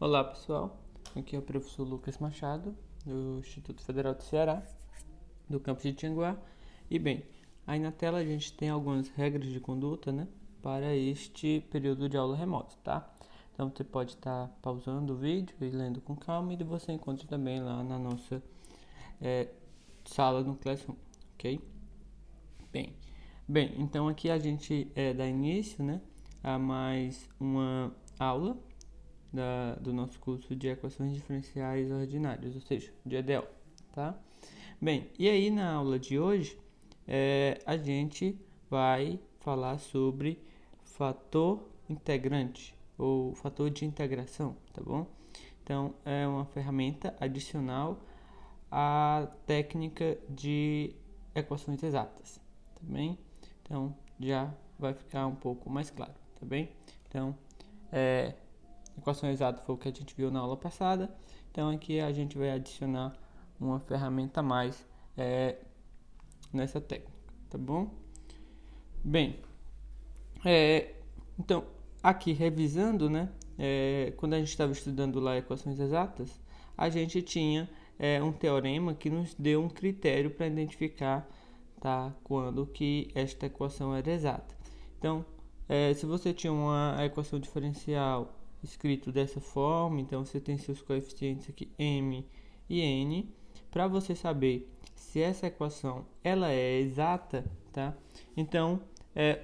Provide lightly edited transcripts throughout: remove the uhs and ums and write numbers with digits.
Olá pessoal, aqui é o professor Lucas Machado, do Instituto Federal do Ceará, do campus de Tianguá. E bem, aí na tela a gente tem algumas regras de conduta, né, para este período de aula remota, tá? Então você pode estar pausando o vídeo e lendo com calma, e você encontra também lá na nossa sala no Classroom, ok? Bem, então aqui a gente dá início, né, a mais uma aula do nosso curso de equações diferenciais ordinárias, ou seja, de EDO, tá? Bem, e aí na aula de hoje a gente vai falar sobre fator integrante ou fator de integração, tá bom? Então é uma ferramenta adicional à técnica de equações exatas, tá bem? Então já vai ficar um pouco mais claro, tá bem? Então equação exata foi o que a gente viu na aula passada. Então aqui a gente vai adicionar uma ferramenta a mais nessa técnica, tá bom? Bem, então aqui revisando, né? Quando a gente estava estudando lá equações exatas, a gente tinha um teorema que nos deu um critério para identificar, tá, quando que esta equação era exata. Então, se você tinha uma equação diferencial escrito dessa forma, então você tem seus coeficientes aqui m e n. Para você saber se essa equação ela é exata, tá? Então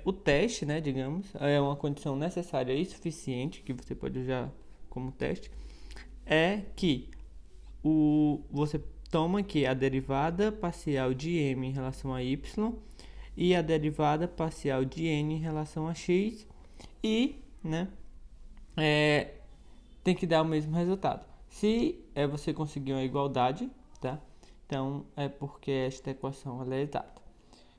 o teste, né, digamos, é uma condição necessária e suficiente que você pode usar como teste, é que você toma aqui a derivada parcial de m em relação a y e a derivada parcial de n em relação a x e, né, tem que dar o mesmo resultado. Se você conseguir uma igualdade, tá? Então é porque esta equação ela é exata.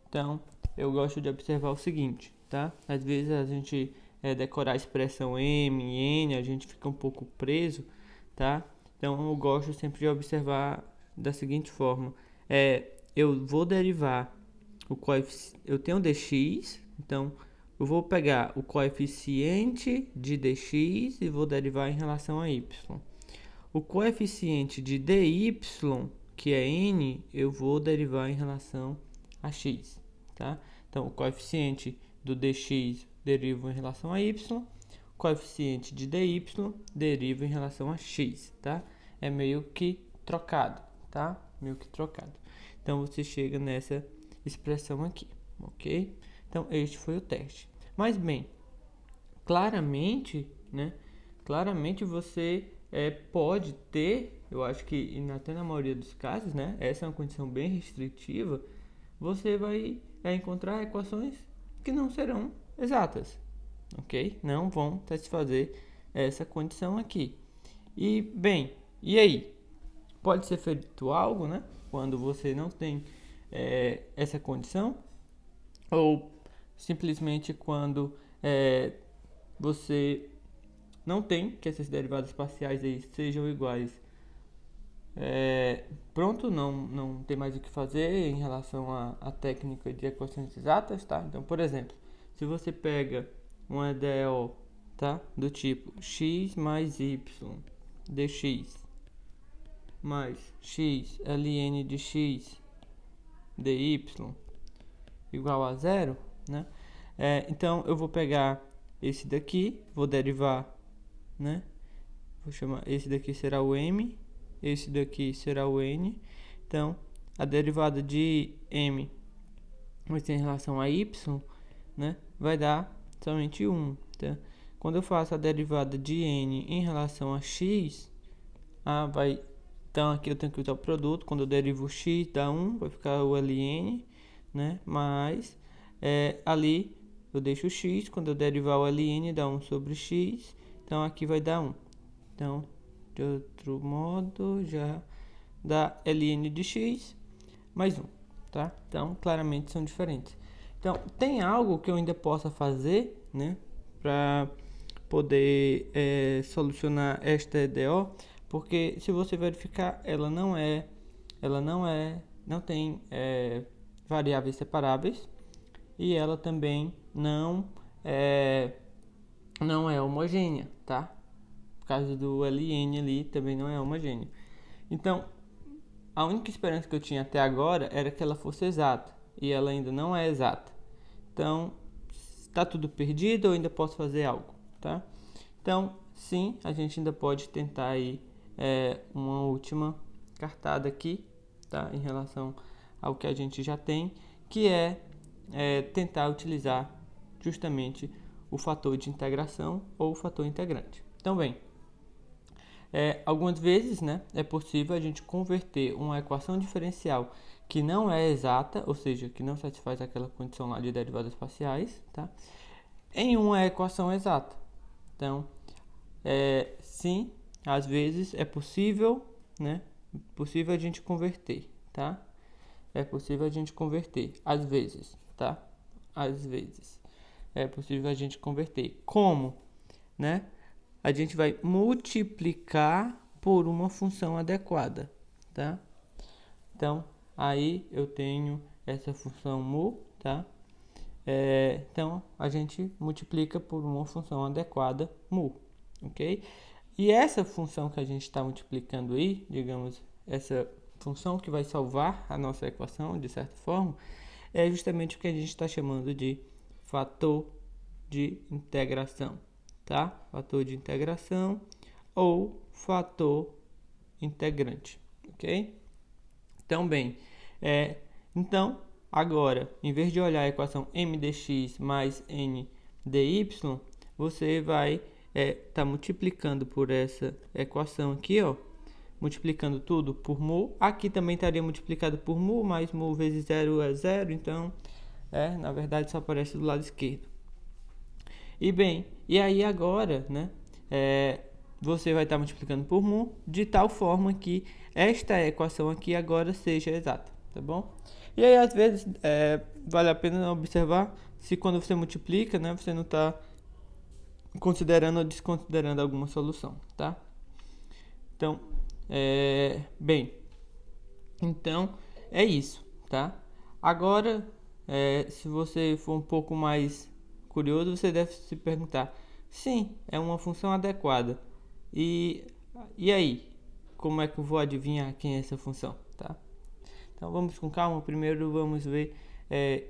Então eu gosto de observar o seguinte, tá? Às vezes a gente decorar a expressão m e n, a gente fica um pouco preso, tá? Então eu gosto sempre de observar da seguinte forma: eu vou derivar o coeficiente, eu tenho dx, então eu vou pegar o coeficiente de dx e vou derivar em relação a y. O coeficiente de dy, que é n, eu vou derivar em relação a x, tá? Então, o coeficiente do dx deriva em relação a y, o coeficiente de dy deriva em relação a x, tá? É meio que trocado, tá? Meio que trocado. Então, você chega nessa expressão aqui, ok? Então, este foi o teste. Mas, bem, claramente, né? Claramente você pode ter, eu acho que até na maioria dos casos, né? Essa é uma condição bem restritiva. Você vai encontrar equações que não serão exatas, ok? Não vão satisfazer essa condição aqui. E, bem, e aí? Pode ser feito algo, né? Quando você não tem essa condição, ou simplesmente quando você não tem que essas derivadas parciais aí sejam iguais. Pronto, não tem mais o que fazer em relação à técnica de equações exatas, tá? Então, por exemplo, se você pega uma EDO, tá, do tipo x mais y dx mais x ln de x dy igual a zero, né? Então eu vou pegar esse daqui, vou derivar, né? Vou chamar, esse daqui será o m, esse daqui será o n. Então a derivada de m vai ser em relação a y, né? Vai dar somente 1, tá? Quando eu faço a derivada de n em relação a x, então aqui eu tenho que usar o produto. Quando eu derivo o x dá 1, vai ficar o ln, né? Mas ali eu deixo o x, quando eu derivar o ln dá 1 sobre x, então aqui vai dar 1. Então, de outro modo, já dá ln de x mais 1, tá? Então, claramente são diferentes. Então, tem algo que eu ainda possa fazer, né, para poder solucionar esta EDO, porque se você verificar, ela não tem variáveis separáveis e ela também não é homogênea, tá? causa do ln ali, também não é homogêneo. Então, a única esperança que eu tinha até agora era que ela fosse exata, e ela ainda não é exata. Então, está tudo perdido ou ainda posso fazer algo, tá? Então, sim, a gente ainda pode tentar aí uma última cartada aqui, tá? Em relação ao que a gente já tem, que é tentar utilizar justamente o fator de integração ou o fator integrante. Então, bem, algumas vezes, né, é possível a gente converter uma equação diferencial que não é exata, ou seja, que não satisfaz aquela condição lá de derivadas parciais, tá, em uma equação exata. Então, sim, às vezes é possível, né, possível a gente converter, tá? É possível a gente converter, às vezes, tá? Às vezes é possível a gente converter. Como, né? A gente vai multiplicar por uma função adequada, tá? Então, aí eu tenho essa função mu, tá? Então, a gente multiplica por uma função adequada mu, ok? E essa função que a gente está multiplicando aí, digamos, essa função que vai salvar a nossa equação, de certa forma, é justamente o que a gente está chamando de fator de integração, tá? Fator de integração ou fator integrante, ok? Então, bem, então, agora, em vez de olhar a equação m dx mais n dy, você vai tá multiplicando por essa equação aqui, ó, multiplicando tudo por mu. Aqui também estaria multiplicado por mu, mas mu vezes 0 é 0, então, na verdade, só aparece do lado esquerdo. E bem, e aí agora, né, você vai estar multiplicando por mu, de tal forma que esta equação aqui agora seja exata, tá bom? E aí, às vezes, vale a pena observar se quando você multiplica, né, você não está considerando ou desconsiderando alguma solução, tá? Então, bem, então é isso, tá? Agora, se você for um pouco mais curioso, você deve se perguntar, sim, é uma função adequada, e aí, como é que eu vou adivinhar quem é essa função, tá? Então vamos com calma, primeiro vamos ver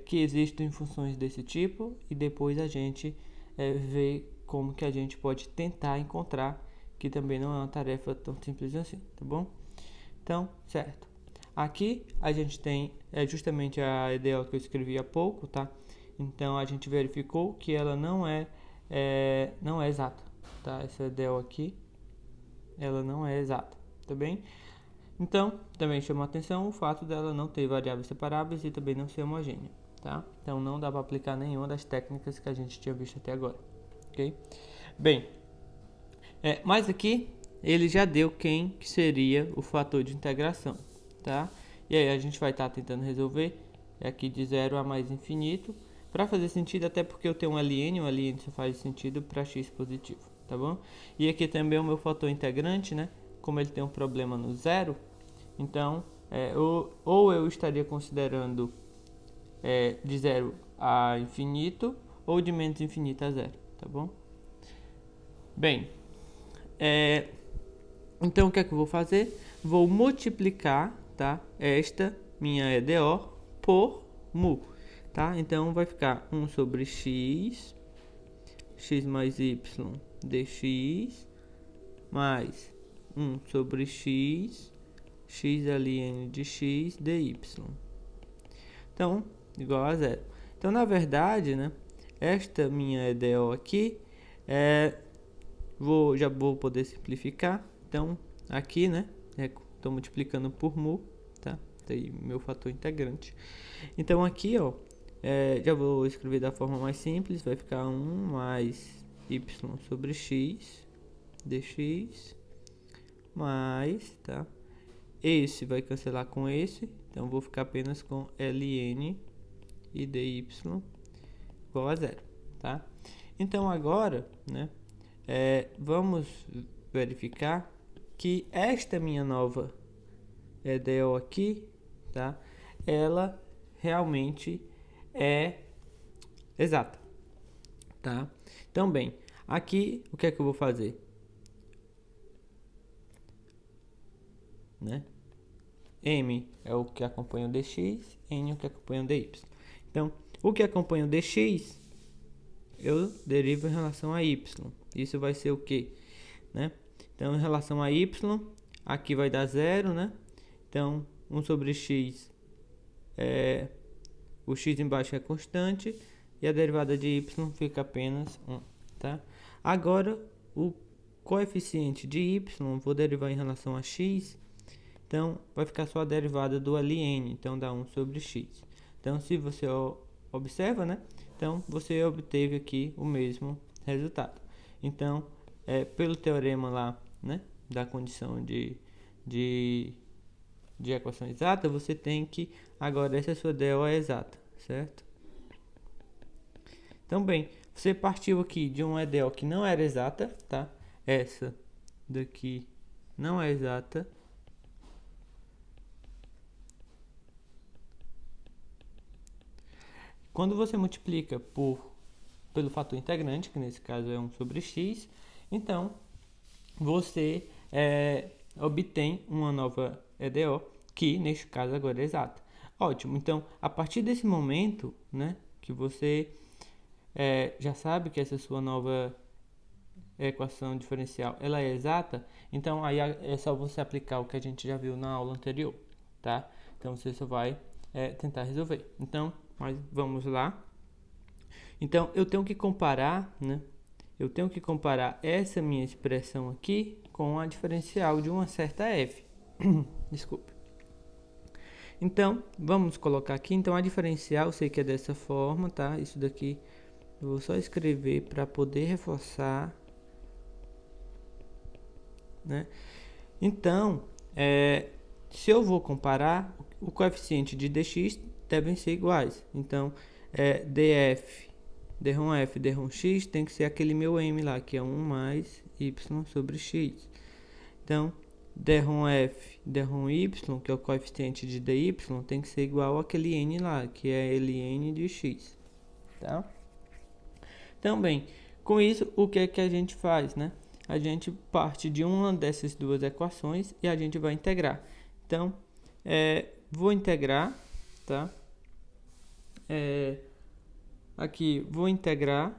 que existem funções desse tipo, e depois a gente vê como que a gente pode tentar encontrar, que também não é uma tarefa tão simples assim, tá bom? Então, certo. Aqui a gente tem justamente a EDO que eu escrevi há pouco, tá? Então a gente verificou que ela não é exata, tá? Essa EDO aqui, ela não é exata, tá bem? Então, também chama a atenção o fato dela não ter variáveis separáveis e também não ser homogênea, tá? Então não dá para aplicar nenhuma das técnicas que a gente tinha visto até agora, ok? Bem, mas aqui ele já deu quem que seria o fator de integração, tá? E aí a gente vai estar tentando resolver aqui de 0 a mais infinito, para fazer sentido, até porque eu tenho um ln só faz sentido para x positivo, tá bom? E aqui também o meu fator integrante, né? Como ele tem um problema no zero, então ou eu estaria considerando de 0 a infinito, ou de menos infinito a zero, tá bom? Bem, então o que é que eu vou fazer? Vou multiplicar, tá, esta minha EDO por mu, tá? Então vai ficar 1 sobre x mais y dx, mais 1 sobre x ln de x dy. Então, igual a zero. Então, na verdade, né, esta minha EDO aqui já vou poder simplificar. Então, aqui, né, estou multiplicando por mu, tá? Tem meu fator integrante. Então, aqui, ó, já vou escrever da forma mais simples. Vai ficar 1 mais y sobre x dx, mais, tá? Esse vai cancelar com esse, então vou ficar apenas com ln e dy igual a zero, tá? Então, agora, né, vamos verificar que esta minha nova EDO aqui, tá? Ela realmente é exata, tá? Então, bem, aqui o que é que eu vou fazer? né? M é o que acompanha o dx, N é o que acompanha o dy. Então, o que acompanha o dx, eu derivo em relação a y. Isso vai ser o quê? Né? Então, em relação a y, aqui vai dar 0, né? Então, 1 sobre x, o x embaixo é constante, e a derivada de y fica apenas 1, tá? Agora, o coeficiente de y, vou derivar em relação a x, então vai ficar só a derivada do ln, então dá 1 sobre x. Então, se você observa, né? Então, você obteve aqui o mesmo resultado. Então, pelo teorema lá, né, da condição de equação exata, você tem que, agora essa sua DO é exata, certo? Então, bem, você partiu aqui de uma EDO que não era exata, tá? Essa daqui não é exata. Quando você multiplica pelo fator integrante, que nesse caso é 1 sobre x, então você obtém uma nova EDO, que neste caso agora é exata. Ótimo, então a partir desse momento, né, que você já sabe que essa sua nova equação diferencial ela é exata, então aí é só você aplicar o que a gente já viu na aula anterior, tá? Então você só vai tentar resolver. Então, mas vamos lá. Então eu tenho que comparar, né? Eu tenho que comparar essa minha expressão aqui com a diferencial de uma certa f. Desculpe. Então, vamos colocar aqui. Então, a diferencial, eu sei que é dessa forma, tá? Isso daqui eu vou só escrever para poder reforçar, né? Então, se eu vou comparar, o coeficiente de dx devem ser iguais. Então, df, d1f, d1x tem que ser aquele meu m lá, que é 1 mais y sobre x. Então, d1f, d1y, que é o coeficiente de dy, tem que ser igual àquele n lá, que é ln de x, tá? Então, bem, com isso, o que é que a gente faz, né? A gente parte de uma dessas duas equações e a gente vai integrar. Então, vou integrar, tá? Aqui, vou integrar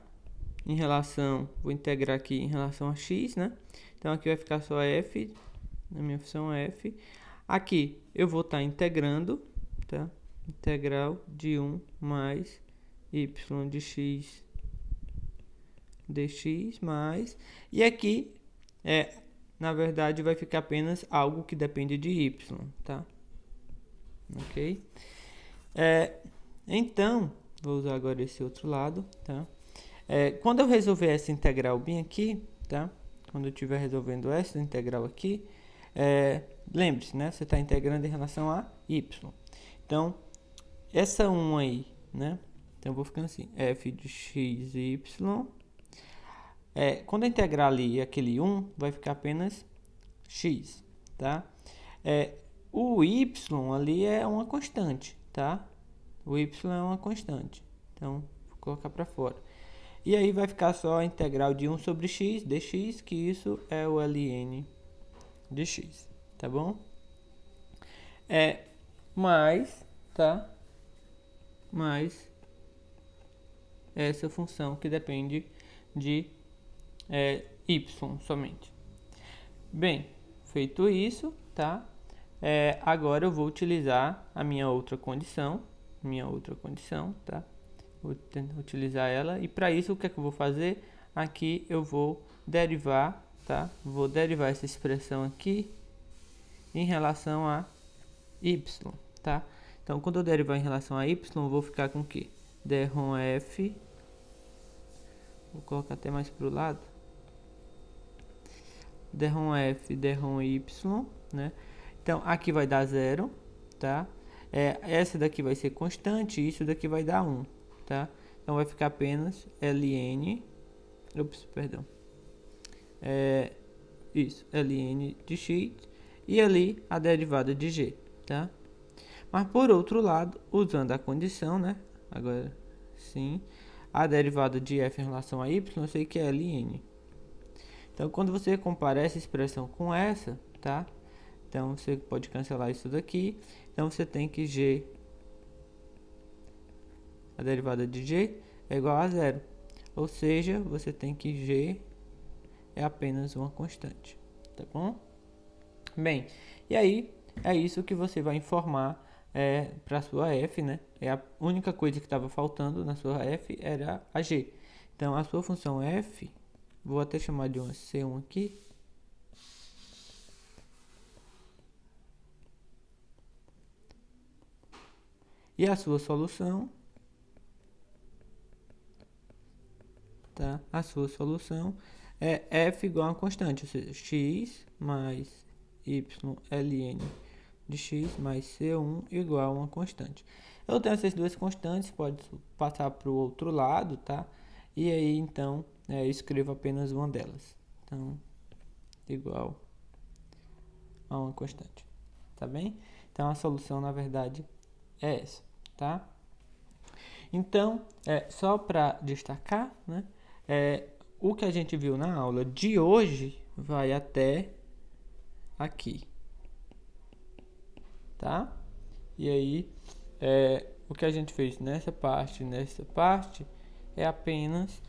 aqui em relação a x, né? Então, aqui vai ficar só f, na minha função f. Aqui, eu vou estar integrando, tá? Integral de 1 mais y de x dx mais, e aqui na verdade vai ficar apenas algo que depende de y, tá? Ok? Então, vou usar agora esse outro lado, tá? Quando eu resolver essa integral bem aqui, tá? Quando eu estiver resolvendo essa integral aqui, lembre-se, né? Você está integrando em relação a y. Então, essa 1 aí, né? Então, eu vou ficando assim, f de x, y. Quando eu integrar ali aquele 1, vai ficar apenas x, tá? O y ali é uma constante, tá? O y é uma constante, então vou colocar para fora. E aí vai ficar só a integral de 1 sobre x dx, que isso é o ln de x, tá bom? Mais, tá? Mais essa função que depende de y somente. Bem, feito isso, tá? Agora eu vou utilizar a minha outra condição, tá? Vou utilizar ela, e para isso o que é que eu vou fazer? Aqui eu vou derivar, tá? Vou derivar essa expressão aqui em relação a y, tá? Então, quando eu derivar em relação a y, eu vou ficar com o quê? d1f, vou colocar até mais para o lado, d1f, d1y, né? Então, aqui vai dar 0, tá? Essa daqui vai ser constante, isso daqui vai dar 1, tá? Então, vai ficar apenas ln, perdão, ln de x, e ali a derivada de g, tá? Mas, por outro lado, usando a condição, né? Agora, sim, a derivada de f em relação a y, eu sei que é ln. Então, quando você compara essa expressão com essa, tá? Então, você pode cancelar isso daqui. Então, você tem que g, a derivada de g é igual a zero. Ou seja, você tem que g é apenas uma constante, tá bom? Bem, e aí é isso que você vai informar para a sua f, né? É a única coisa que estava faltando na sua f era a g. Então, a sua função f, vou até chamar de uma C1 aqui. E a sua solução, tá? A sua solução é f igual a uma constante, ou seja, x mais y ln de x mais C1 igual a uma constante. Eu tenho essas duas constantes, pode passar para o outro lado, tá? E aí, então, escrevo apenas uma delas. Então, igual a uma constante, tá bem? Então, a solução, na verdade, é essa, tá? Então, só para destacar, né? O que a gente viu na aula de hoje vai até aqui, tá? E aí, o que a gente fez nessa parte é apenas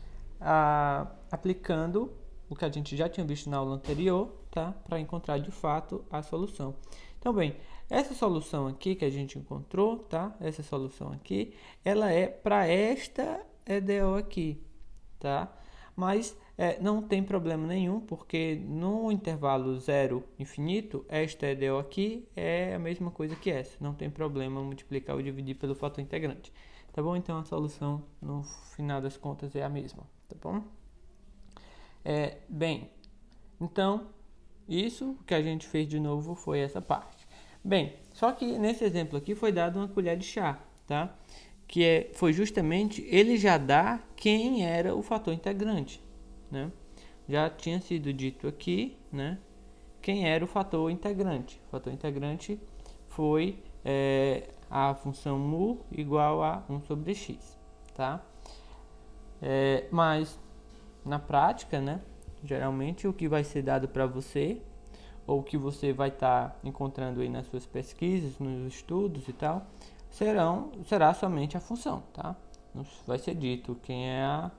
aplicando o que a gente já tinha visto na aula anterior, tá? Para encontrar de fato a solução. Então, bem, essa solução aqui que a gente encontrou, tá? Essa solução aqui, ela é para esta EDO aqui, tá? Mas não tem problema nenhum, porque no intervalo 0 infinito, esta EDO aqui é a mesma coisa que essa. Não tem problema multiplicar ou dividir pelo fator integrante. Tá bom? Então, a solução, no final das contas, é a mesma. Tá bom? Bem, então, isso que a gente fez de novo foi essa parte. Bem, só que nesse exemplo aqui foi dado uma colher de chá, tá? Que foi justamente ele já dá quem era o fator integrante, né? Já tinha sido dito aqui, né? Quem era o fator integrante? O fator integrante foi a função mu igual a 1 sobre x, tá? Mas na prática, né? Geralmente o que vai ser dado para você ou o que você vai estar encontrando aí nas suas pesquisas, nos estudos e tal, será somente a função, tá? Não vai ser dito quem é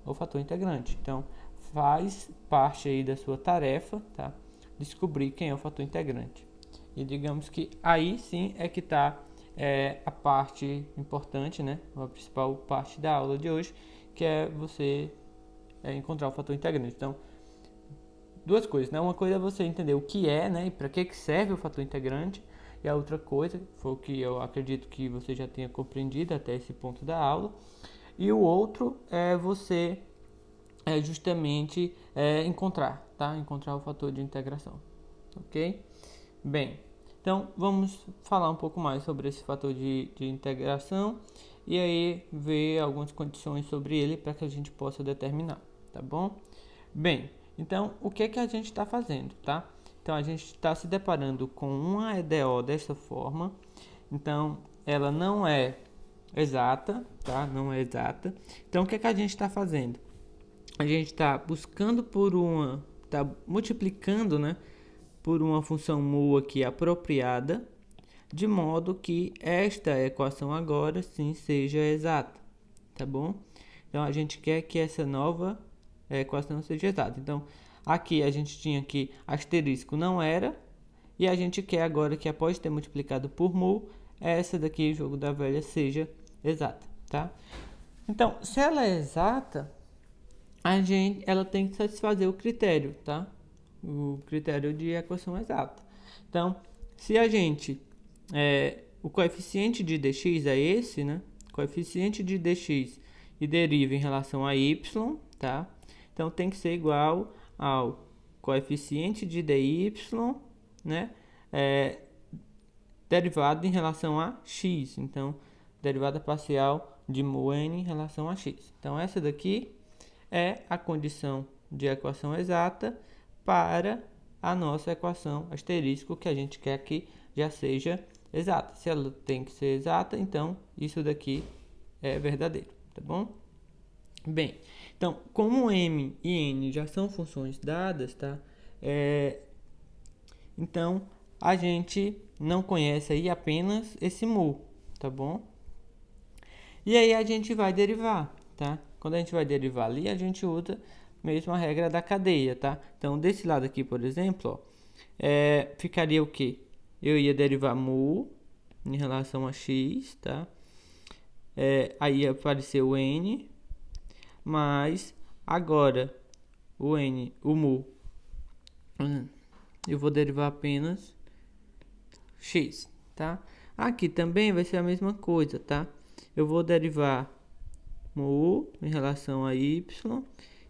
o fator integrante. Então, faz parte aí da sua tarefa, tá? Descobrir quem é o fator integrante. E digamos que aí sim é que está a parte importante, né? A principal parte da aula de hoje, que é você encontrar o fator integrante. Então, duas coisas, né? Uma coisa é você entender o que é, né? E para que serve o fator integrante. E a outra coisa, foi o que eu acredito que você já tenha compreendido até esse ponto da aula. E o outro é você justamente encontrar, tá? Encontrar o fator de integração, ok? Bem, então vamos falar um pouco mais sobre esse fator de integração e aí ver algumas condições sobre ele para que a gente possa determinar, tá bom? Bem, então o que a gente está fazendo, tá? Então a gente está se deparando com uma EDO dessa forma, então ela não é exata, tá? Não é exata. Então o que a gente está fazendo? A gente está buscando está multiplicando, né, por uma função mu aqui apropriada, de modo que esta equação agora sim seja exata, tá bom? Então a gente quer que essa nova equação seja exata. Então aqui a gente tinha que asterisco não era, e a gente quer agora que após ter multiplicado por mu, essa daqui, jogo da velha, seja exata, tá? Então, se ela é exata, ela tem que satisfazer o critério, tá? O critério de equação exata. Então, se a gente o coeficiente de dx é esse, né? Coeficiente de dx e deriva em relação a y, tá? Então tem que ser igual ao coeficiente de dy, né? Derivado em relação a x. Então, derivada parcial de mu n em relação a x. Então, essa daqui é a condição de equação exata para a nossa equação asterisco que a gente quer que já seja exata. Se ela tem que ser exata, então isso daqui é verdadeiro, tá bom? Bem, então, como m e n já são funções dadas, tá? Então, a gente não conhece aí apenas esse mu, tá bom? E aí a gente vai derivar, tá? Quando a gente vai derivar ali, a gente usa mesmo a regra da cadeia, tá? Então, desse lado aqui, por exemplo, ó, ficaria o quê? Eu ia derivar mu em relação a x, tá? Aí apareceu o n, mas agora o mu, eu vou derivar apenas x, tá? Aqui também vai ser a mesma coisa, tá? Eu vou derivar mu em relação a y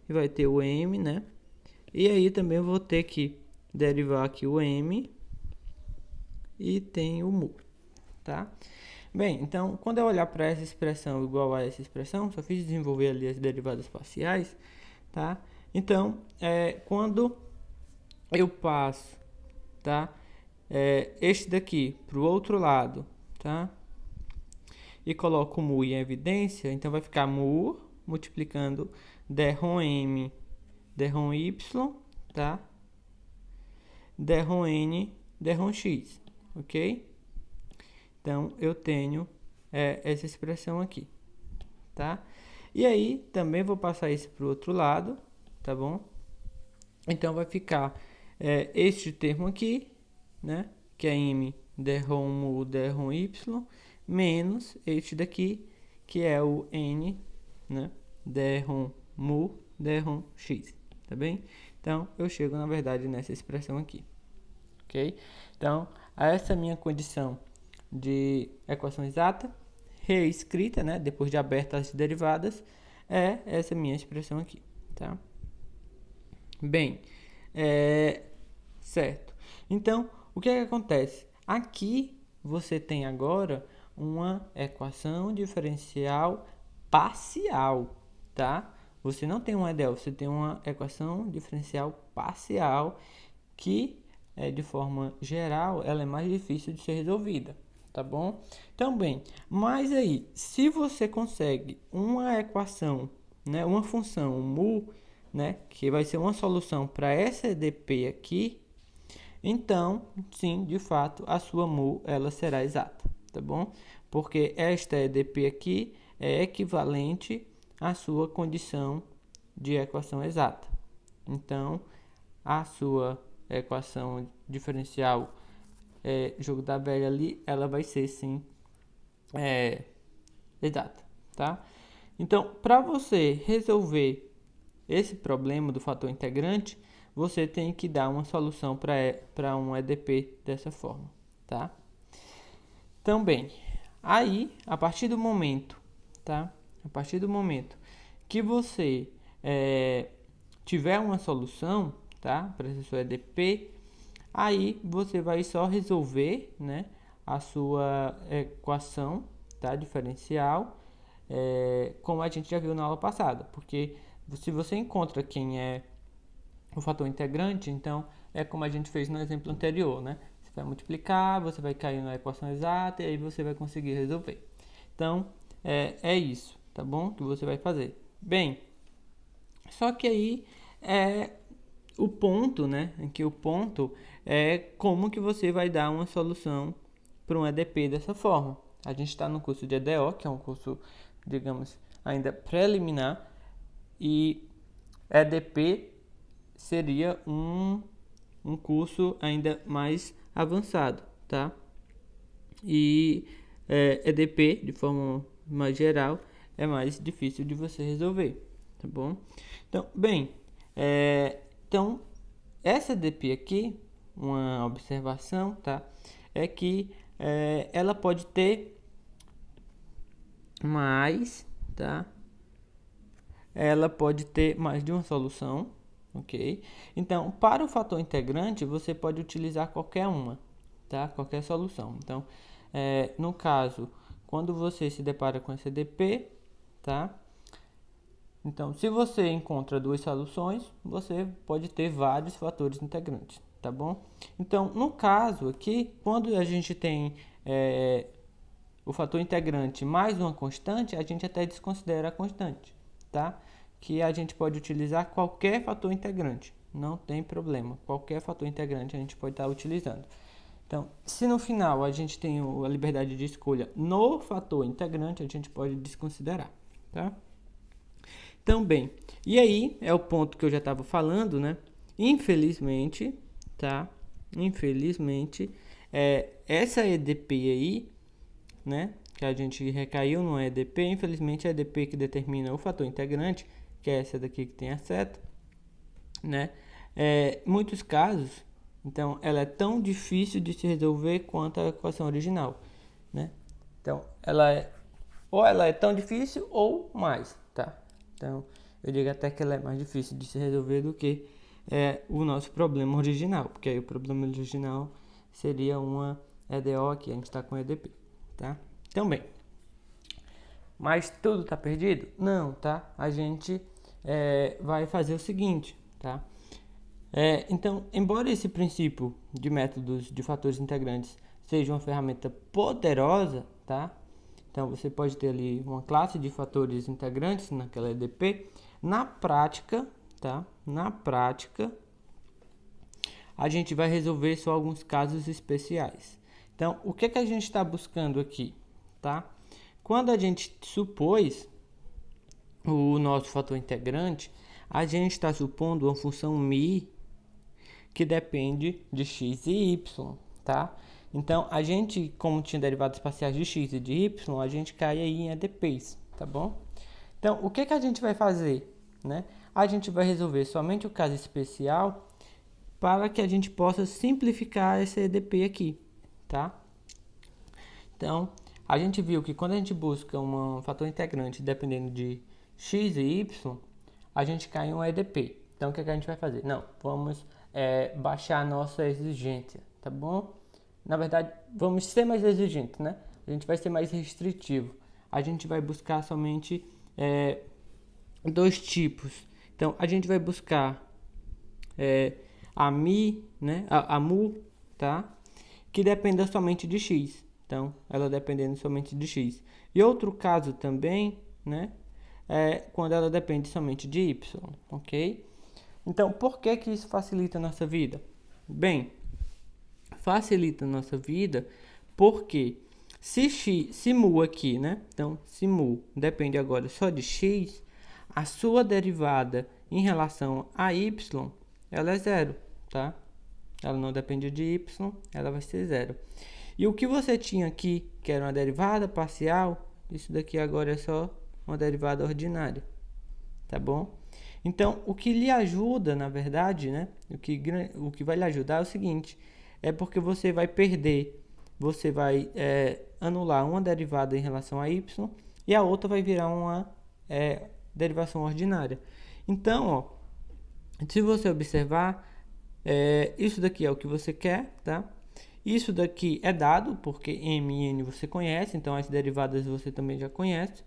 e vai ter o m, né? E aí também eu vou ter que derivar aqui o m e tem o mu, tá? Bem, então, quando eu olhar para essa expressão igual a essa expressão, só fiz desenvolver ali as derivadas parciais, tá? Então, quando eu passo, tá? Este daqui para o outro lado, tá? E coloco o mu em evidência, então vai ficar mu multiplicando derrom m, derrom y, tá? Derrom n, derrom x, ok? Então, eu tenho essa expressão aqui, tá? E aí, também vou passar isso para o outro lado, tá bom? Então, vai ficar este termo aqui, né? Que é m derrom mu derrom y, menos este daqui, que é o n, né? Derrom mu derrom x, tá bem? Então, eu chego, na verdade, nessa expressão aqui, ok? Então, essa é a minha condição de equação exata, reescrita, né, depois de abertas as derivadas, é essa minha expressão aqui, tá? Bem, certo. Então, o que é que acontece? Aqui você tem agora uma equação diferencial parcial, tá? Você não tem um EDEL, você tem uma equação diferencial parcial que, de forma geral, ela é mais difícil de ser resolvida, tá bom? Então, bem, mas aí, se você consegue uma equação, né, uma função mu, né, que vai ser uma solução para essa EDP aqui, então, sim, de fato, a sua mu, ela será exata, tá bom? Porque esta EDP aqui é equivalente à sua condição de equação exata. Então, a sua equação diferencial jogo da velha ali, ela vai ser sim exata, tá? Então, para você resolver esse problema do fator integrante, você tem que dar uma solução para um EDP dessa forma, tá? Então, bem, aí, a partir do momento, tá? A partir do momento que você tiver uma solução, tá? Para esse seu EDP, aí você vai só resolver, né, a sua equação, tá, diferencial, como a gente já viu na aula passada. Porque se você encontra quem é o fator integrante, então é como a gente fez no exemplo anterior, né? Você vai multiplicar, você vai cair na equação exata e aí você vai conseguir resolver. Então, é isso, tá bom? Que você vai fazer. Bem, só que aí o ponto, né? Que o ponto é como que você vai dar uma solução para um EDP dessa forma. A gente está no curso de EDO, que é um curso, digamos, ainda preliminar, e EDP seria um curso ainda mais avançado, tá? E EDP, de forma mais geral, é mais difícil de você resolver, tá bom? Então, bem, então, essa EDP aqui, uma observação, tá? É que ela pode ter mais, tá? Ela pode ter mais de uma solução, ok? Então, para o fator integrante, você pode utilizar qualquer uma, tá? Qualquer solução. Então, no caso, quando você se depara com esse EDP, tá? Então, se você encontra duas soluções, você pode ter vários fatores integrantes, tá bom? Então, no caso aqui, quando a gente tem o fator integrante mais uma constante, a gente até desconsidera a constante, tá? Que a gente pode utilizar qualquer fator integrante, não tem problema. Qualquer fator integrante a gente pode estar utilizando. Então, se no final a gente tem a liberdade de escolha no fator integrante, a gente pode desconsiderar, tá? Então, bem, e aí é o ponto que eu já estava falando, né? Infelizmente, tá? Infelizmente, essa EDP aí, né? Que a gente recaiu no EDP, infelizmente é a EDP que determina o fator integrante, que é essa daqui que tem a seta, né? Muitos casos, então, ela é tão difícil de se resolver quanto a equação original, né? Então, ou ela é tão difícil ou mais, tá? Então, eu digo até que ela é mais difícil de se resolver do que o nosso problema original, porque aí o problema original seria uma EDO aqui, a gente está com EDP, tá? Então, bem, mas tudo está perdido? Não, tá? A gente vai fazer o seguinte, tá? Então, embora esse princípio de métodos de fatores integrantes seja uma ferramenta poderosa, tá? Então, você pode ter ali uma classe de fatores integrantes naquela EDP. Na prática, tá? Na prática, a gente vai resolver só alguns casos especiais. Então, o que a gente está buscando aqui, tá? Quando a gente supôs o nosso fator integrante, a gente está supondo uma função μ que depende de x e y, tá? Então, a gente, como tinha derivados parciais de x e de y, a gente cai aí em EDPs, tá bom? Então, o que a gente vai fazer, né? A gente vai resolver somente o caso especial para que a gente possa simplificar esse EDP aqui, tá? Então, a gente viu que quando a gente busca um fator integrante dependendo de x e y, a gente cai em um EDP. Então, o que a gente vai fazer? Não, vamos baixar a nossa exigência, tá bom? Na verdade, vamos ser mais exigentes, né? A gente vai ser mais restritivo. A gente vai buscar somente dois tipos. Então, a gente vai buscar a μ, né? A mu, tá? Que dependa somente de x. Então, ela dependendo somente de x. E outro caso também, né? Quando ela depende somente de y, ok? Então, por que isso facilita a nossa vida? Bem, facilita a nossa vida porque se mu aqui, né? Então, se mu depende agora só de x, a sua derivada em relação a y, ela é zero, tá? Ela não depende de y, ela vai ser zero. E o que você tinha aqui, que era uma derivada parcial, isso daqui agora é só uma derivada ordinária, tá bom? Então, o que lhe ajuda, na verdade, né? O que vai lhe ajudar é o seguinte, é porque você vai perder, você vai anular uma derivada em relação a y e a outra vai virar uma derivação ordinária. Então, ó, se você observar, isso daqui é o que você quer, tá? Isso daqui é dado, porque m e n você conhece, então as derivadas você também já conhece.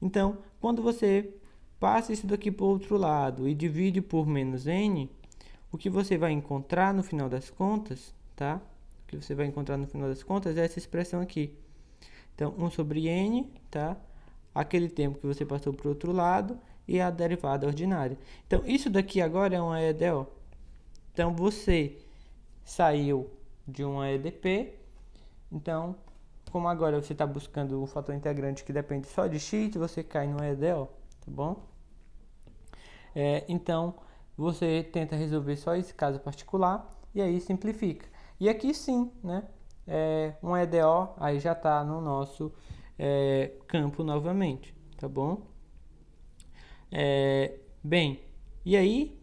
Então, quando você passa isso daqui para o outro lado e divide por menos n, o que você vai encontrar no final das contas, tá? O que você vai encontrar no final das contas é essa expressão aqui. Então, 1 sobre n, tá? Aquele tempo que você passou para o outro lado e a derivada ordinária. Então, isso daqui agora é uma EDO. Então, você saiu de uma EDP. Então, como agora você está buscando um fator integrante que depende só de x, você cai numa EDO, tá bom? Então, você tenta resolver só esse caso particular e aí simplifica. E aqui sim, né? Um EDO aí já está no nosso campo novamente, tá bom? Bem, e aí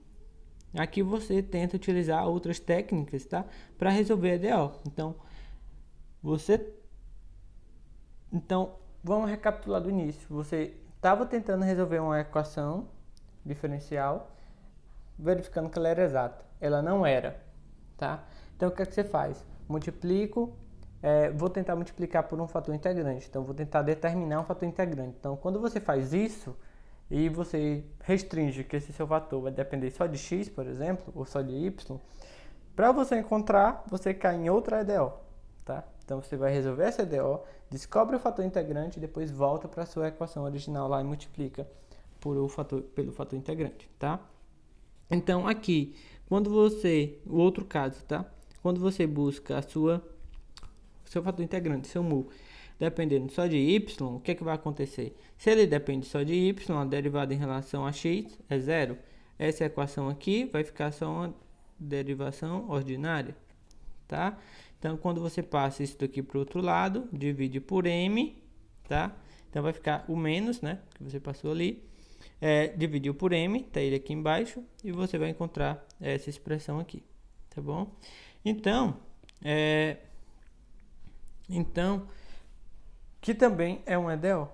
aqui você tenta utilizar outras técnicas, tá? Para resolver EDO. Então, vamos recapitular do início. Você estava tentando resolver uma equação diferencial, verificando que ela era exata. Ela não era, tá? Então, o que é que você faz? Multiplico, vou tentar multiplicar por um fator integrante. Então, vou tentar determinar um fator integrante. Então, quando você faz isso e você restringe que esse seu fator vai depender só de x, por exemplo, ou só de y, para você encontrar, você cai em outra EDO, tá? Então, você vai resolver essa EDO, descobre o fator integrante e depois volta para a sua equação original lá e multiplica pelo fator integrante, tá? Então, aqui, o outro caso, tá? quando você busca seu fator integrante, seu mu, dependendo só de y, o que vai acontecer? Se ele depende só de y, a derivada em relação a x é zero. Essa equação aqui vai ficar só uma derivação ordinária, tá? Então, quando você passa isso daqui para o outro lado, divide por m, tá? Então, vai ficar o menos, né, que você passou ali, dividiu por m, tá ele aqui embaixo, e você vai encontrar essa expressão aqui, tá bom? Então, que também é um EDO.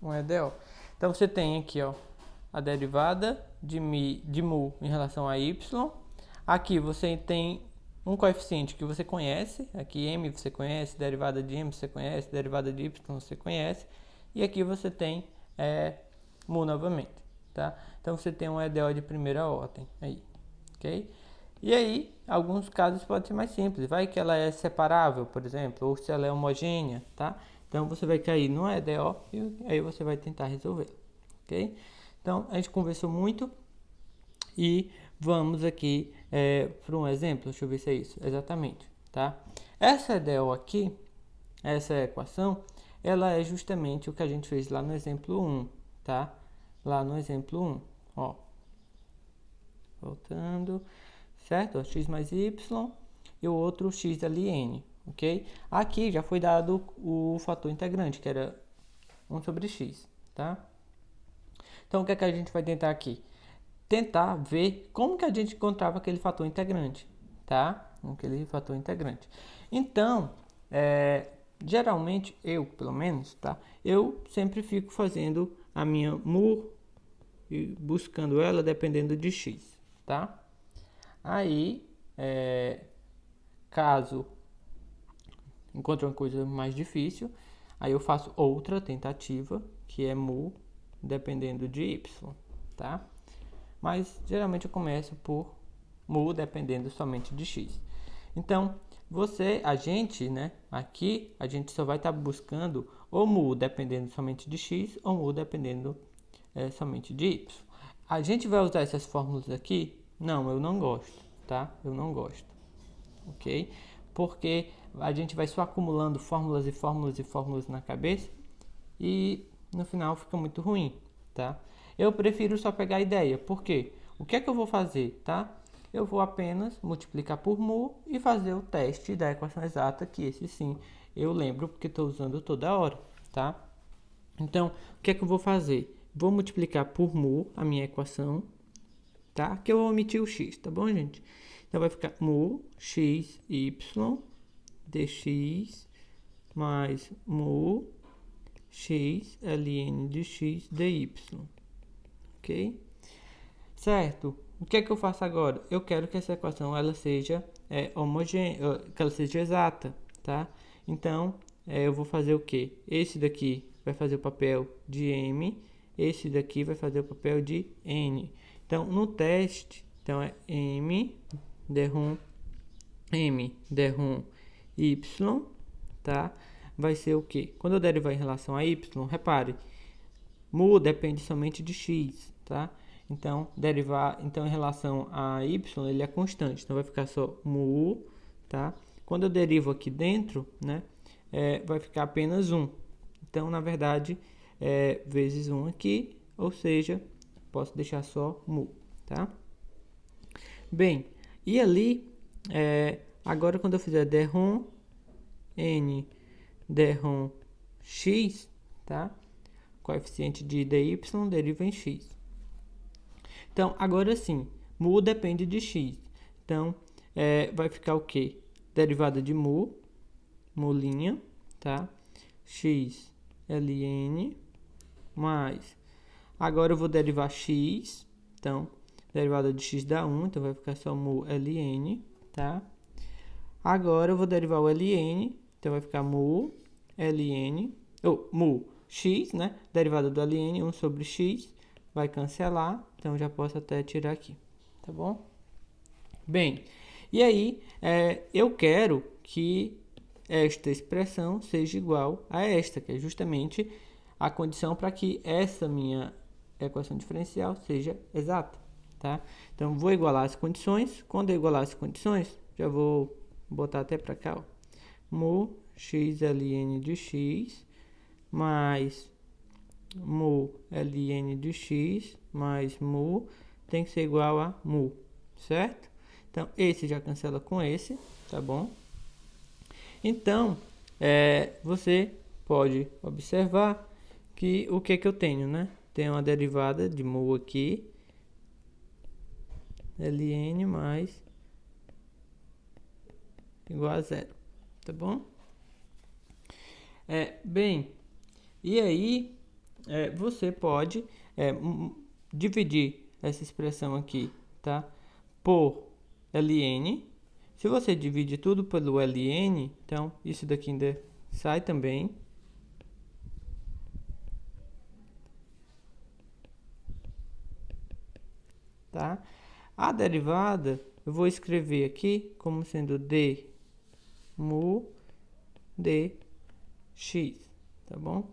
Um EDO. Então, você tem aqui, ó, a derivada de mu em relação a y. Aqui você tem um coeficiente que você conhece. Aqui m você conhece, derivada de m você conhece, derivada de y você conhece. E aqui você tem mu novamente, tá? Então, você tem um EDO de primeira ordem aí, ok? E aí, alguns casos pode ser mais simples. Vai que ela é separável, por exemplo, ou se ela é homogênea, tá? Então, você vai cair no EDO e aí você vai tentar resolver, ok? Então, a gente conversou muito e vamos aqui para um exemplo. Deixa eu ver se é isso. Exatamente, tá? Essa EDO aqui, essa equação, ela é justamente o que a gente fez lá no exemplo 1, tá? Lá no exemplo 1, ó. Voltando, certo? Ó, x mais y e o outro x ali n, ok? Aqui já foi dado o fator integrante, que era 1 sobre x, tá? Então, o que é que a gente vai tentar aqui? Tentar ver como que a gente encontrava aquele fator integrante, tá? Aquele fator integrante. Então, geralmente, eu, pelo menos, tá? Eu sempre fico fazendo a minha mu e buscando ela dependendo de x, tá? Aí, caso encontre uma coisa mais difícil, aí eu faço outra tentativa, que é mu dependendo de y, tá? Mas geralmente eu começo por mu dependendo somente de x. Então, a gente, né, aqui a gente só vai estar buscando ou mu dependendo somente de x ou mu dependendo somente de y. A gente vai usar essas fórmulas aqui? Não, eu não gosto, tá? Eu não gosto, ok? Porque a gente vai só acumulando fórmulas e fórmulas e fórmulas na cabeça e no final fica muito ruim, tá? Eu prefiro só pegar a ideia. Por quê? O que é que eu vou fazer, tá? Eu vou apenas multiplicar por mu e fazer o teste da equação exata, que esse sim eu lembro porque estou usando toda hora, tá? Então, o que é que eu vou fazer? Vou multiplicar por mu a minha equação, tá? Que eu vou omitir o x, tá bom, gente? Então, vai ficar mu x y dx mais mu x ln de x dy, ok? Certo? O que é que eu faço agora? Eu quero que essa equação ela seja homogênea, que ela seja exata, tá? Então, eu vou fazer o quê? Esse daqui vai fazer o papel de m, esse daqui vai fazer o papel de n. Então, no teste, então é m derrum y, tá? Vai ser o quê? Quando eu derivar em relação a y, repare, mu depende somente de x, tá? Então, em relação a y, ele é constante, então vai ficar só mu, tá? Quando eu derivo aqui dentro, né, vai ficar apenas 1. Então, na verdade, vezes 1 aqui, ou seja, posso deixar só mu, tá? Bem, e ali, agora quando eu fizer derrum n derrum x, tá? Coeficiente de dy deriva em x. Então, agora sim, mu depende de x. Então, vai ficar o quê? Derivada de mu, mulinha, tá? X ln mais. Agora eu vou derivar x. Então, derivada de x dá 1, então vai ficar só mu ln, tá? Agora eu vou derivar o ln, então vai ficar mu ln, ou mu x, né? Derivada do ln, 1 sobre x, vai cancelar, então já posso até tirar aqui, tá bom? Bem, e aí eu quero que esta expressão seja igual a esta, que é justamente a condição para que essa minha equação diferencial seja exata, tá? Então, vou igualar as condições. Quando eu igualar as condições, já vou botar até para cá, ó. Mu x ln de x mais mu ln de x mais mu tem que ser igual a mu, certo? Então, esse já cancela com esse, tá bom? Então, você pode observar que o que eu tenho, né? Tenho uma derivada de mu aqui, ln mais igual a zero, tá bom? Bem, e aí você pode dividir essa expressão aqui, tá? Por ln. Se você divide tudo pelo ln, então isso daqui ainda sai também. Tá? A derivada eu vou escrever aqui como sendo d mu dx, tá bom?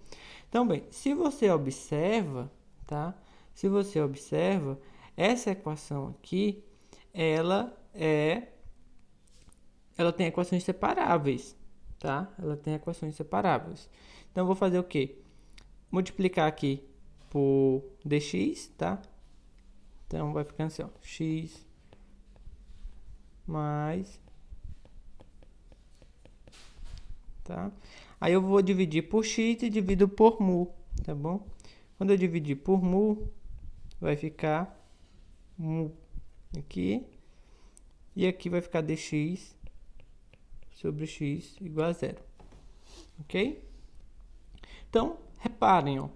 Então, bem, se você observa, tá? Se você observa, essa equação aqui, ela tem equações separáveis, tá? Ela tem equações separáveis. Então, eu vou fazer o quê? Multiplicar aqui por dx, tá? Então, vai ficando assim, ó, x mais, tá? Aí eu vou dividir por x e divido por mu, tá bom? Quando eu dividir por mu, vai ficar mu aqui. E aqui vai ficar dx sobre x igual a zero. Ok? Então, reparem, ó,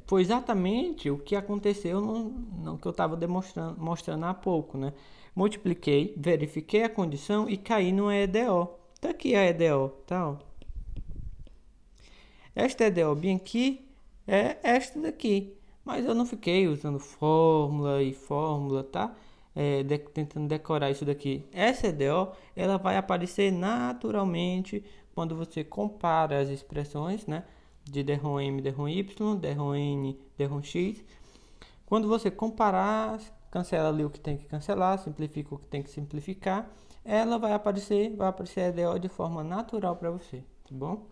foi exatamente o que aconteceu no que eu estava mostrando há pouco, né? Multipliquei, verifiquei a condição e caí no EDO. Tá aqui a EDO, tá? Ó. Esta EDO bem aqui é esta daqui, mas eu não fiquei usando fórmula e fórmula, tá? Tentando decorar isso daqui. Essa EDO, ela vai aparecer naturalmente quando você compara as expressões, né? De derrom m, derrom y, derrom n, derrom x. Quando você comparar, cancela ali o que tem que cancelar, simplifica o que tem que simplificar, ela vai aparecer a EDO de forma natural para você, tá bom?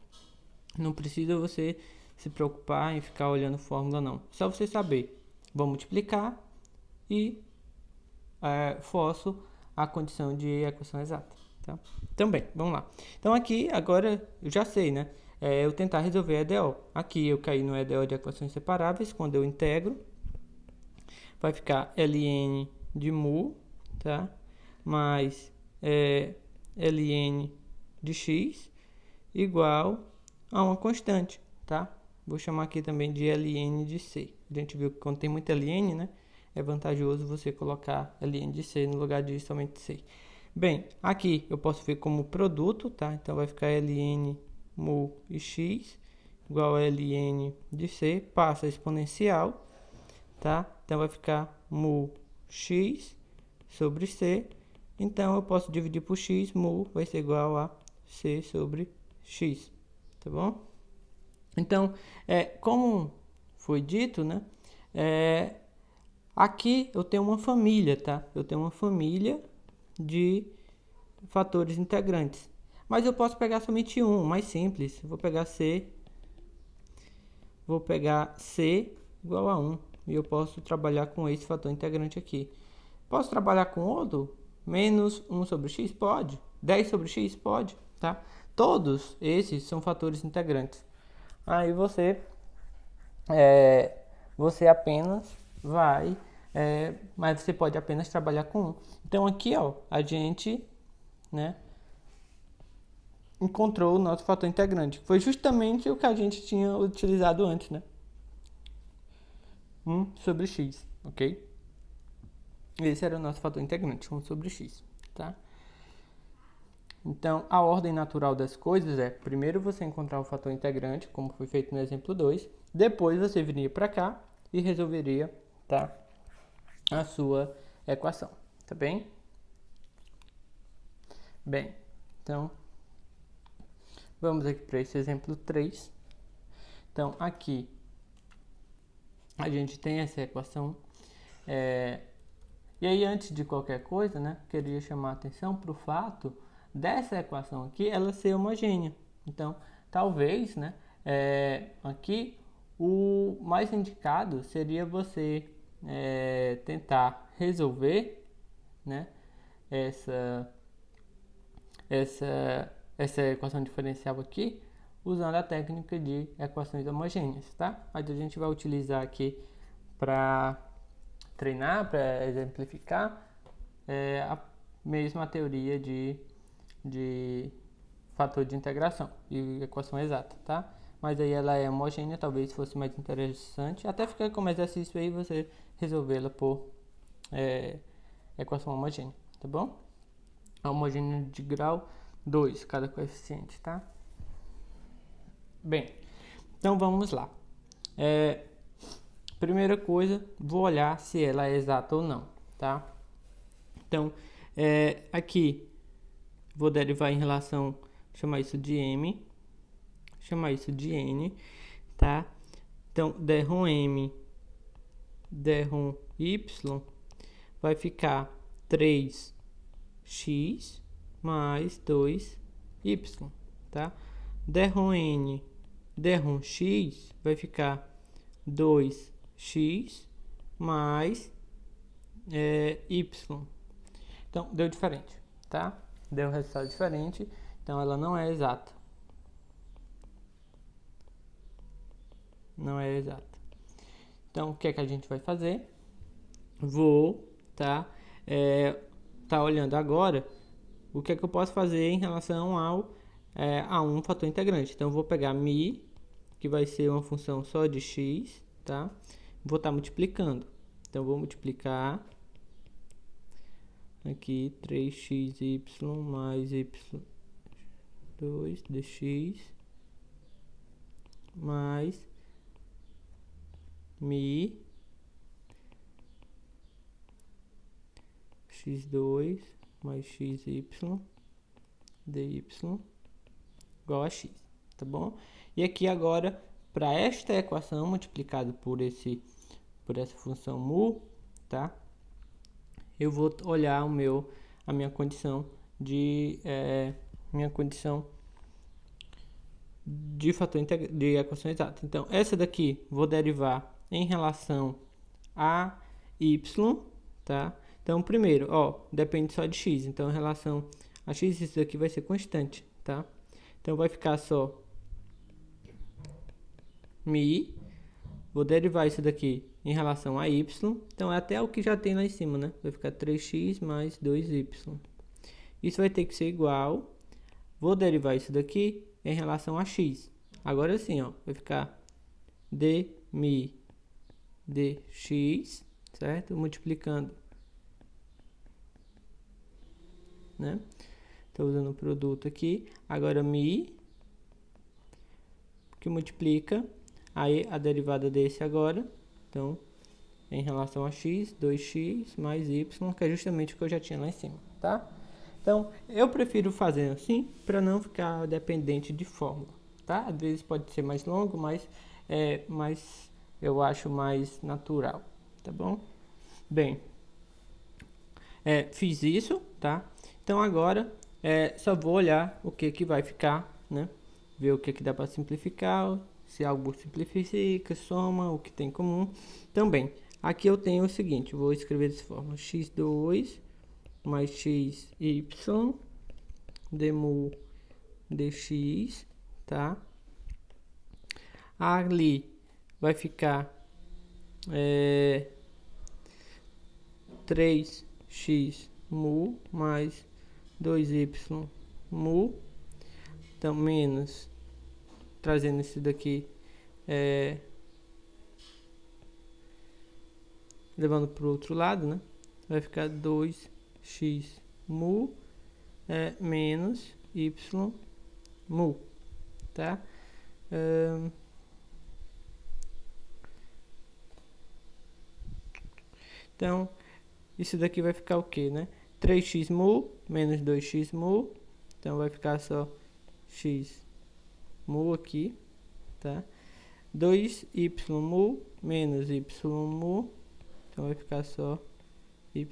Não precisa você se preocupar em ficar olhando fórmula, não. Só você saber. Vou multiplicar e forço a condição de equação exata. Tá? Então, bem, vamos lá. Então, aqui, agora, eu já sei, né? Eu tentar resolver a EDO. Aqui, eu caí no EDO de equações separáveis. Quando eu integro, vai ficar ln de mu, tá? Mais ln de x igual a uma constante, tá? Vou chamar aqui também de ln de c. A gente viu que quando tem muita ln, né? É vantajoso você colocar ln de c no lugar de somente c. Bem, aqui eu posso ver como produto, tá? Então vai ficar ln mu e x igual a ln de c, passa a exponencial, tá? Então vai ficar mu x sobre c. Então eu posso dividir por x, mu vai ser igual a c sobre x, tá bom? Então, como foi dito, né? Aqui eu tenho uma família, tá? Eu tenho uma família de fatores integrantes. Mas eu posso pegar somente um, mais simples. Eu vou pegar C igual a 1. E eu posso trabalhar com esse fator integrante aqui. Posso trabalhar com outro? Menos 1 sobre x? Pode. 10 sobre x? Pode. Tá? Todos esses são fatores integrantes. Aí você apenas vai... mas você pode apenas trabalhar com um. Então aqui, ó, a gente, né, encontrou o nosso fator integrante. Foi justamente o que a gente tinha utilizado antes, né? 1 sobre x, ok? Esse era o nosso fator integrante, 1 sobre x, tá? Então, a ordem natural das coisas é, primeiro você encontrar o fator integrante, como foi feito no exemplo 2, depois você viria para cá e resolveria, tá, a sua equação, tá bem? Bem, então, vamos aqui para esse exemplo 3. Então, aqui, a gente tem essa equação E aí, antes de qualquer coisa, né, queria chamar a atenção para o fato dessa equação aqui, ela ser homogênea. Então, talvez, né, aqui, o mais indicado seria você tentar resolver, né, essa, essa equação diferencial aqui, usando a técnica de equações homogêneas, tá? Mas a gente vai utilizar aqui para treinar, para exemplificar, a mesma teoria de fator de integração e equação exata, tá? Mas aí ela é homogênea, talvez fosse mais interessante. Até ficar como exercício aí você resolvê-la por equação homogênea, tá bom? A homogênea de grau 2, cada coeficiente, tá? Bem, então vamos lá. Primeira coisa, vou olhar se ela é exata ou não, tá? Então, aqui, vou derivar em relação, chamar isso de M, chamar isso de N, tá? Então, derrom M, derrom Y, vai ficar 3x mais 2y, tá? Derrom N, derrom X, vai ficar 2x mais y. Então, deu diferente, tá? Deu um resultado diferente, então ela não é exata. Não é exata. Então, o que é que a gente vai fazer? Vou, tá olhando agora o que é que eu posso fazer em relação a um fator integrante. Então, eu vou pegar mi, que vai ser uma função só de x, tá? Vou estar multiplicando. Então, vou multiplicar aqui 3xy mais y2 dx mais mi x2 mais xy dy igual a x, tá bom? E aqui agora, para esta equação multiplicado por essa função mu, tá? Eu vou olhar a minha condição de fator de equação exata. Então, essa daqui vou derivar em relação a y, tá? Então, primeiro, depende só de x. Então, em relação a x, isso daqui vai ser constante, tá? Então, vai ficar só mi. Vou derivar isso daqui em relação a y. Então, é até o que já tem lá em cima, né? Vai ficar 3x mais 2y. Isso vai ter que ser igual. Vou derivar isso daqui em relação a x. Agora sim, vai ficar dmi dx, certo? Multiplicando, né? Estou usando o produto aqui. Agora mi, que multiplica. Aí a derivada desse agora. Então, em relação a x, 2x mais y, que é justamente o que eu já tinha lá em cima, tá? Então, eu prefiro fazer assim, para não ficar dependente de fórmula, tá? Às vezes pode ser mais longo, mas eu acho mais natural, tá bom? Bem, fiz isso, tá? Então, agora, só vou olhar o que vai ficar, né? Ver o que dá para simplificar, se algo simplifica, soma, o que tem em comum. Também, aqui eu tenho o seguinte, vou escrever dessa forma, x2 mais xy dmu dx, tá? Ali vai ficar 3x mu mais 2y mu, então menos, trazendo isso daqui, levando para o outro lado, né? Vai ficar 2x mu menos y mu, tá? Então, isso daqui vai ficar o que, né? 3x mu menos 2x mu, então vai ficar só x mu aqui, tá? 2y mu menos y mu, então vai ficar só y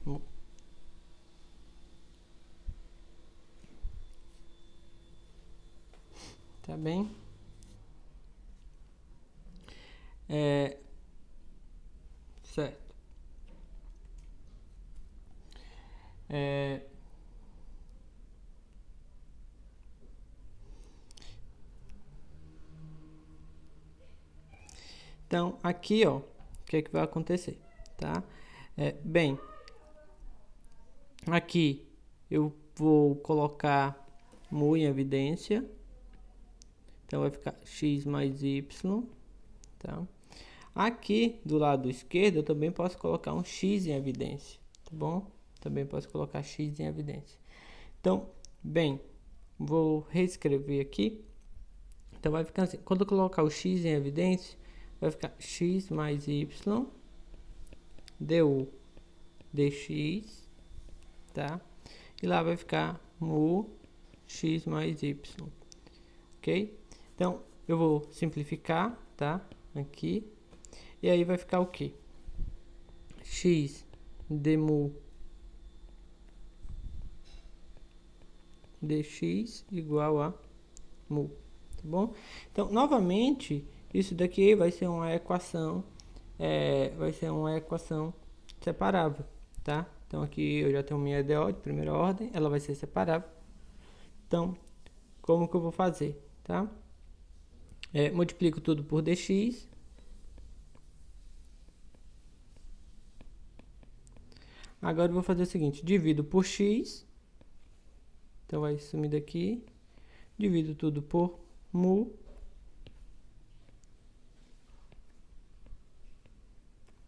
mu. Tá bem? Certo. Então, aqui, ó, o que é que vai acontecer, tá? Bem, aqui eu vou colocar mu em evidência. Então, vai ficar x mais y, tá? Aqui, do lado esquerdo, eu também posso colocar um x em evidência, tá bom? Também posso colocar x em evidência. Então, bem, vou reescrever aqui. Então, vai ficar assim. Quando eu colocar o x em evidência, vai ficar x mais y du dx, tá? E lá vai ficar mu x mais y, ok? Então, eu vou simplificar, tá? Aqui. E aí vai ficar o quê? X de mu dx igual a mu, tá bom? Então, novamente, isso daqui vai ser uma equação, separável, tá? Então, aqui eu já tenho minha EDO de primeira ordem, ela vai ser separável. Então, como que eu vou fazer, tá? Multiplico tudo por dx. Agora eu vou fazer o seguinte, divido por x. Então, vai sumir daqui. Divido tudo por mu.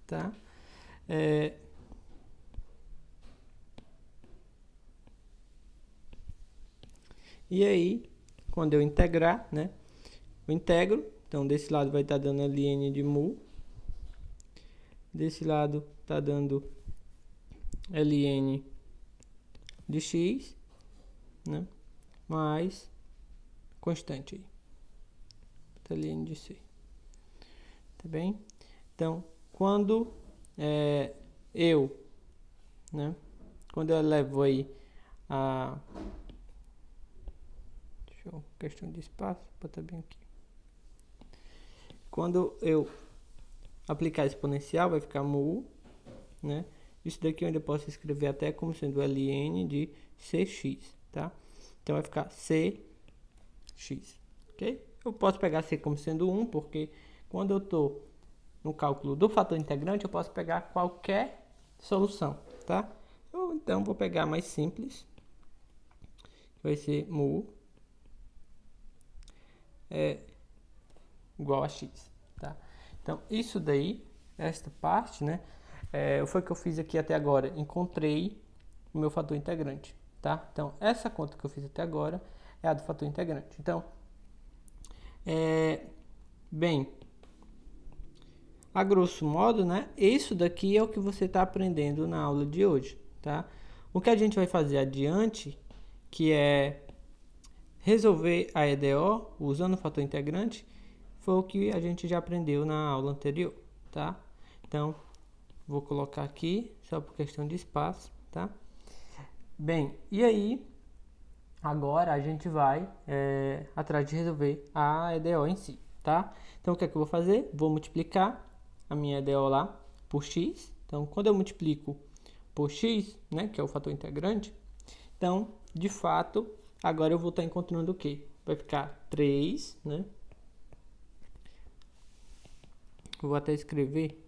Tá? E aí, quando eu integrar, né? Eu integro. Então, desse lado vai estar dando ln de mu. Desse lado está dando ln de x, né? Mais constante aí. ln de c. Tá bem? Então, quando quando eu levo aí a... questão de espaço, botar bem aqui. Quando eu aplicar exponencial, vai ficar mu, né? Isso daqui eu ainda posso escrever até como sendo ln de cx, tá? Então vai ficar cx, ok? Eu posso pegar c como sendo 1, porque quando eu estou no cálculo do fator integrante, eu posso pegar qualquer solução, tá? Então vou pegar mais simples, vai ser mu igual a x, tá? Então isso daí, esta parte, né? Foi o que eu fiz aqui até agora. Encontrei o meu fator integrante, tá? Então, essa conta que eu fiz até agora é a do fator integrante. Então, bem, a grosso modo, né? Isso daqui é o que você está aprendendo na aula de hoje, tá? O que a gente vai fazer adiante, que é resolver a EDO usando o fator integrante, foi o que a gente já aprendeu na aula anterior, tá? Então, vou colocar aqui, só por questão de espaço, tá? Bem, e aí, agora a gente vai atrás de resolver a EDO em si, tá? Então, o que é que eu vou fazer? Vou multiplicar a minha EDO lá por x. Então, quando eu multiplico por x, né, que é o fator integrante, então, de fato, agora eu vou estar encontrando o quê? Vai ficar 3, né? Vou até escrever.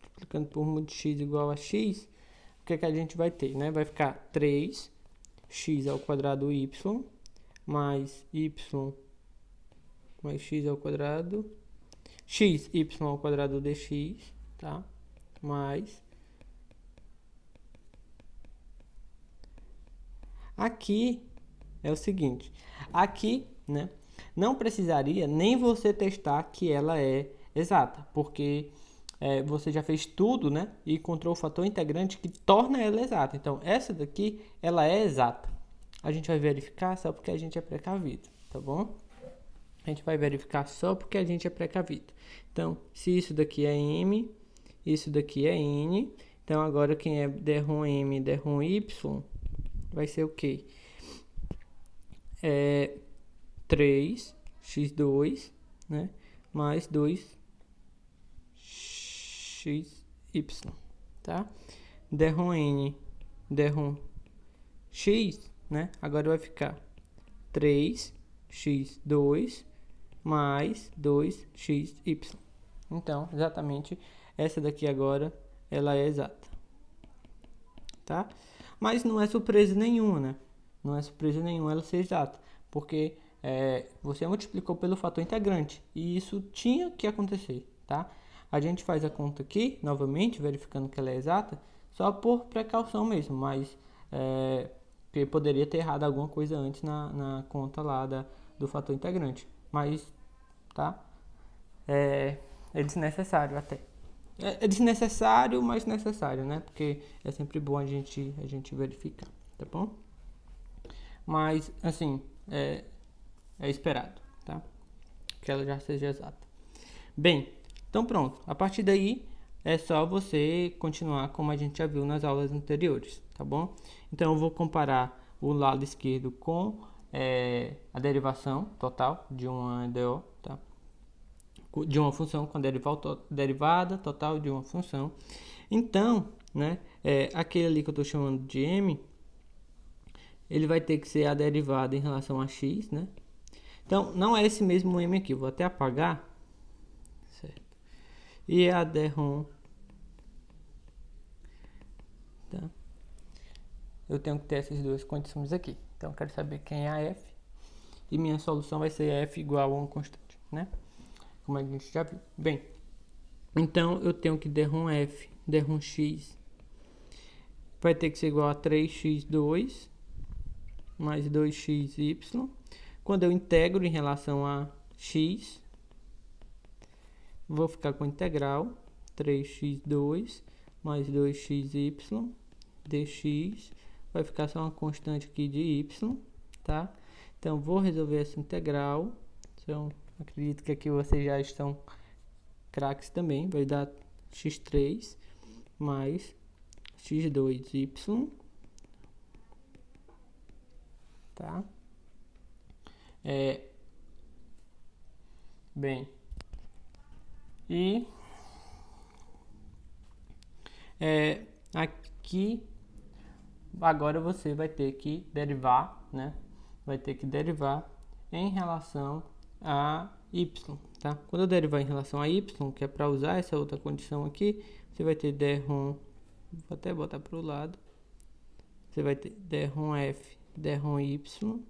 Multiplicando por mu de x igual a x, o que é que a gente vai ter, né? Vai ficar 3x ao quadrado y mais y mais x ao quadrado x y ao quadrado dx, tá? Mais aqui é o seguinte, aqui, né, não precisaria nem você testar que ela é exata, porque você já fez tudo, né, e encontrou o fator integrante que torna ela exata. Então, essa daqui, ela é exata. a gente vai verificar só porque a gente é precavido, tá bom? A gente vai verificar só porque a gente é precavido. Então, se isso daqui é M, isso daqui é N, então agora quem é D-ROM M e D-ROM Y vai ser o quê? 3x2, né? Mais 2xy, tá? D-ROM N, D-ROM X, né? Agora vai ficar 3x2 mais 2xy. Então, exatamente essa daqui agora, ela é exata, tá? Mas não é surpresa nenhuma, né? Não é surpresa nenhuma ela ser exata, porque você multiplicou pelo fator integrante e isso tinha que acontecer, tá? A gente faz a conta aqui, novamente, verificando que ela é exata, só por precaução mesmo, mas porque poderia ter errado alguma coisa antes na conta lá do fator integrante, mas, tá? É desnecessário até. É desnecessário, mas necessário, né? Porque é sempre bom a gente verificar, tá bom? Mas, assim, é esperado, tá? Que ela já seja exata. Bem, então pronto. A partir daí, é só você continuar como a gente já viu nas aulas anteriores, tá bom? Então, eu vou comparar o lado esquerdo com a derivação total de uma DO, tá? De uma função com a derivada total de uma função. Então, né, aquele ali que eu estou chamando de M, ele vai ter que ser a derivada em relação a x, né? Então, não é esse mesmo M aqui, vou até apagar, certo? E a D-ROM, tá? Eu tenho que ter essas duas condições aqui. Então, eu quero saber quem é a F, e minha solução vai ser F igual a uma constante, né? Como a gente já viu. Bem, então eu tenho que D-ROM F, D-ROM X vai ter que ser igual a 3x2 mais 2xy. Quando eu integro em relação a x, vou ficar com a integral 3x2 mais 2xy dx, vai ficar só uma constante aqui de y, tá? Então, vou resolver essa integral. Então, acredito que aqui vocês já estão craques também. Vai dar x3 mais x2y, tá? Bem, e aqui agora você vai ter que derivar, né? Vai ter que derivar em relação a y, tá? Quando eu derivar em relação a y, que é para usar essa outra condição aqui, você vai ter D-ROM, vou até botar para o lado, você vai ter D-ROM F, D-ROM Y,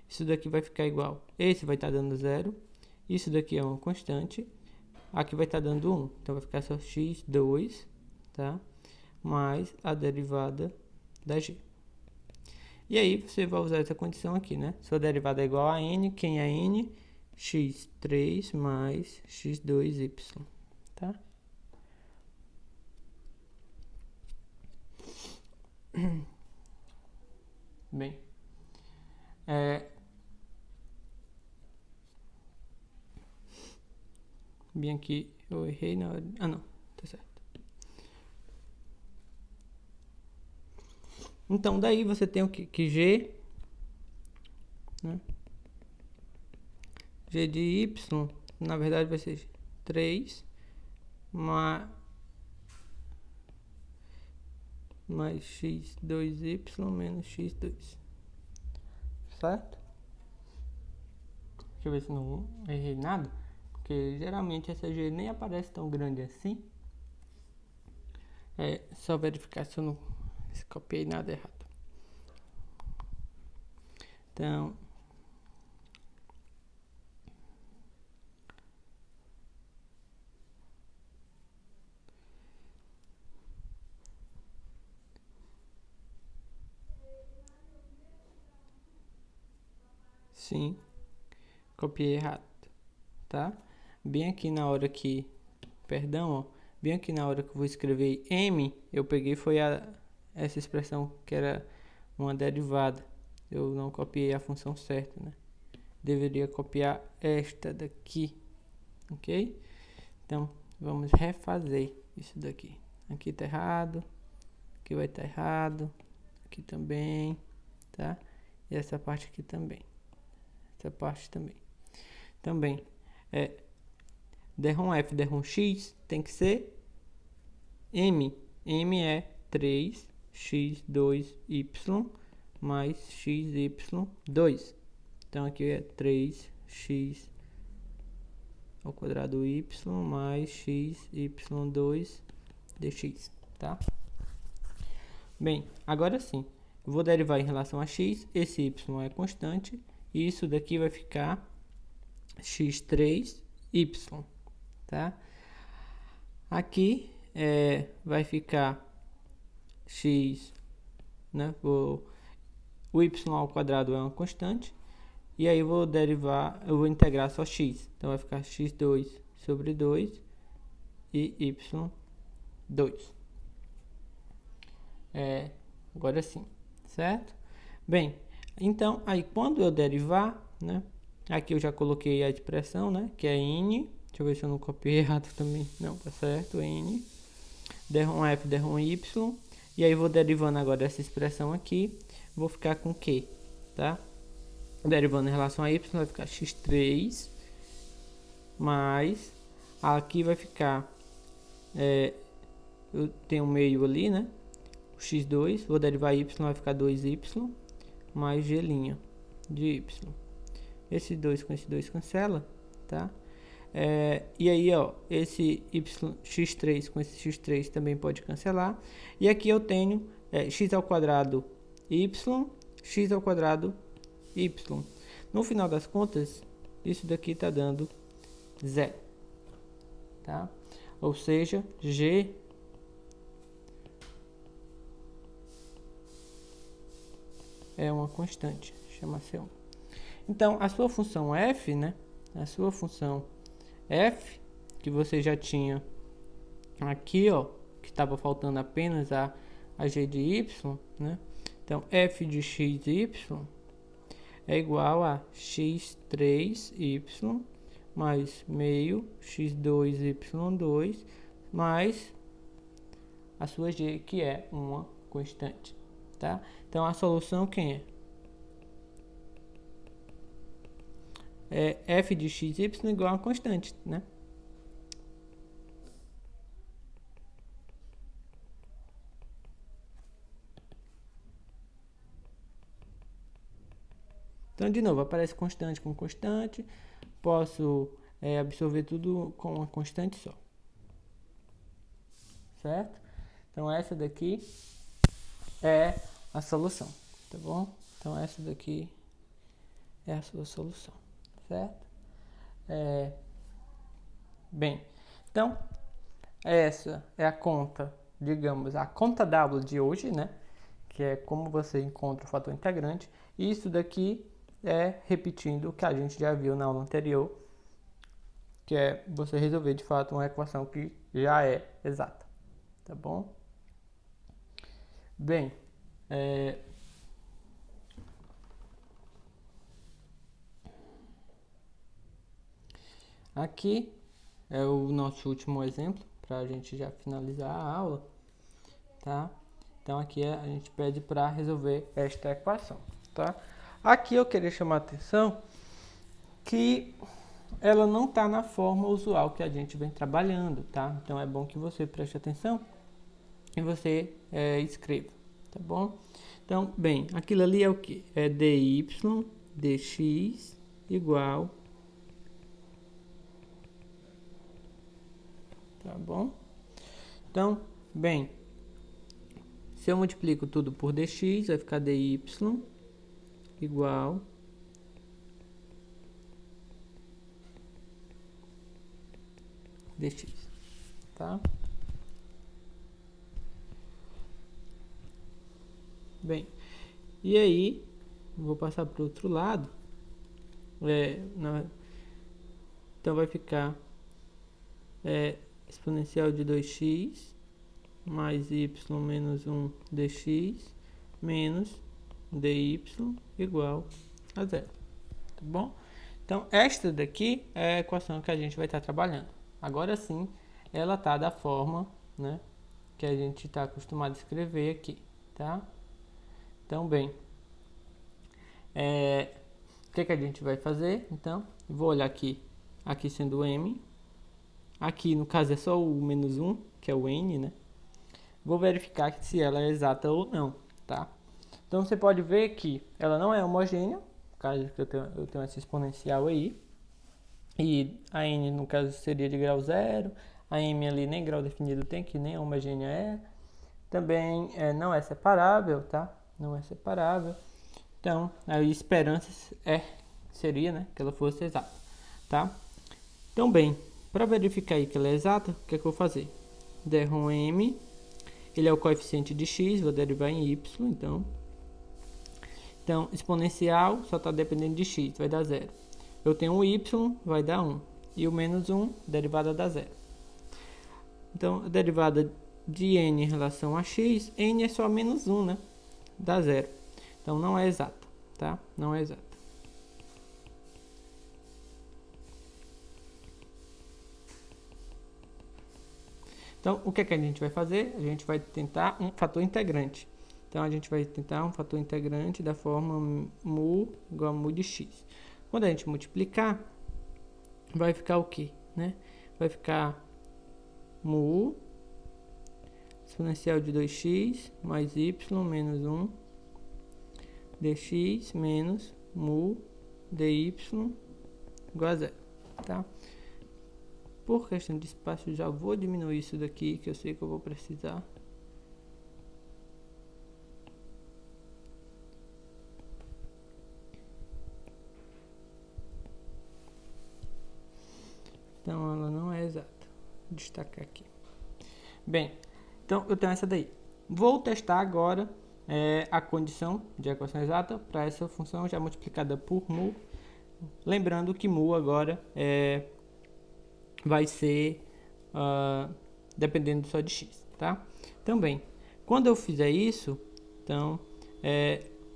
isso daqui vai ficar igual, esse vai estar dando 0, isso daqui é uma constante, aqui vai estar dando 1, então vai ficar só x2, tá? Mais a derivada da g. E aí você vai usar essa condição aqui, né? Sua derivada é igual a n, quem é n? x3 mais x2y, tá? Bem, bem aqui eu errei na hora. Ah, não, tá certo. Então, daí você tem o que g, né? G de y, na verdade vai ser 3 mais x2y menos x2, certo? Deixa eu ver se não errei nada, porque geralmente essa g nem aparece tão grande assim. Só verificar se eu não copiei nada errado. Então, sim, copiei errado, tá? Bem aqui na hora que, perdão, ó, bem aqui na hora que eu vou escrever m, eu peguei foi essa expressão que era uma derivada. eu não copiei a função certa, né? Deveria copiar esta daqui, ok? Então, vamos refazer isso daqui. Aqui tá errado, aqui vai estar errado, aqui também, tá? E essa parte aqui também. Essa parte também. Também, derrom F, derrom X, tem que ser M. M é 3x2y mais xy2. Então, aqui é 3x ao quadrado y mais xy2 dx, tá? Bem, agora sim, eu vou derivar em relação a x, esse y é constante, e isso daqui vai ficar x3y, tá? Aqui vai ficar x, né? O y ao quadrado é uma constante, e aí eu vou derivar, eu vou integrar só x, então vai ficar x2 sobre 2 e y2. Agora sim, certo? Bem, então aí quando eu derivar, né? Aqui eu já coloquei a expressão, né? Que é n. Deixa eu ver se eu não copiei errado também. Não, tá certo, n. Derrom f, derrom y. E aí vou derivando agora essa expressão aqui. Vou ficar com Q, tá? Derivando em relação a y vai ficar x3 mais, aqui vai ficar, eu tenho um meio ali, né? O x2, vou derivar y, vai ficar 2y mais g' de y. Esse 2 com esse 2 cancela, tá? E aí, ó, esse x3 com esse x3 também pode cancelar. E aqui eu tenho x ao quadrado y, x ao quadrado y. No final das contas, isso daqui está dando 0, tá? Ou seja, g é uma constante, chama-se 1. Então, a sua função f, né? A sua função f, que você já tinha aqui, ó, que estava faltando apenas a g de y, né? Então, f de xy é igual a x3y mais meio x2y2 mais a sua g, que é uma constante, tá? Então, a solução quem é? F de xy igual a constante, né? Então, de novo, aparece constante com constante. Posso absorver tudo com uma constante só. Certo? Então, essa daqui é a solução, tá bom? Então, essa daqui é a sua solução, certo? Bem, então, essa é a conta, digamos, a conta W de hoje, né? Que é como você encontra o fator integrante. E isso daqui repetindo o que a gente já viu na aula anterior, que é você resolver de fato uma equação que já é exata, tá bom? Bem, aqui é o nosso último exemplo para a gente já finalizar a aula, tá? Então aqui a gente pede para resolver esta equação, tá? Aqui eu queria chamar a atenção que ela não está na forma usual que a gente vem trabalhando, tá? Então é bom que você preste atenção e você escreva, tá bom? Então, bem, aquilo ali é o que? É dy dx igual, tá bom? Então, bem, se eu multiplico tudo por dx, vai ficar dy igual dx, tá? Bem, e aí, vou passar para o outro lado. Então vai ficar exponencial de 2x mais y menos 1 dx menos dy igual a zero, tá bom? Então, esta daqui é a equação que a gente vai estar trabalhando. Agora sim, ela está da forma, né, que a gente está acostumado a escrever aqui, tá? Então, bem, o que a gente vai fazer? Então, vou olhar aqui sendo m, aqui no caso é só o menos 1, que é o n, né? Vou verificar se ela é exata ou não, tá? Então, você pode ver que ela não é homogênea, no caso que eu tenho essa exponencial aí, e a n, no caso, seria de grau zero, a m ali nem grau definido tem, que nem a homogênea é. Também não é separável, tá? Não é separável. Então, a esperança seria, né, que ela fosse exata, tá? Então, bem, para verificar aí que ela é exata, o que é que eu vou fazer? Derrom m, ele é o coeficiente de x, vou derivar em y, então exponencial só está dependendo de x, vai dar zero. Eu tenho um y, vai dar 1. E o menos 1, derivada dá zero. Então, a derivada de n em relação a x, n é só menos 1, né? Dá zero. Então, não é exata, tá? Não é exata. Então, o que é que a gente vai fazer? A gente vai tentar um fator integrante. Então, a gente vai tentar um fator integrante da forma mu igual a mu de x. Quando a gente multiplicar, vai ficar o quê? Né? Vai ficar mu exponencial de 2x mais y menos 1 dx menos mu dy igual a zero, tá? Por questão de espaço, já vou diminuir isso daqui, que eu sei que eu vou precisar. Então, ela não é exata. Vou destacar aqui. Bem, então eu tenho essa daí. Vou testar agora a condição de equação exata para essa função já multiplicada por mu. Lembrando que mu agora vai ser dependendo só de x, tá? Também, quando eu fizer isso, então,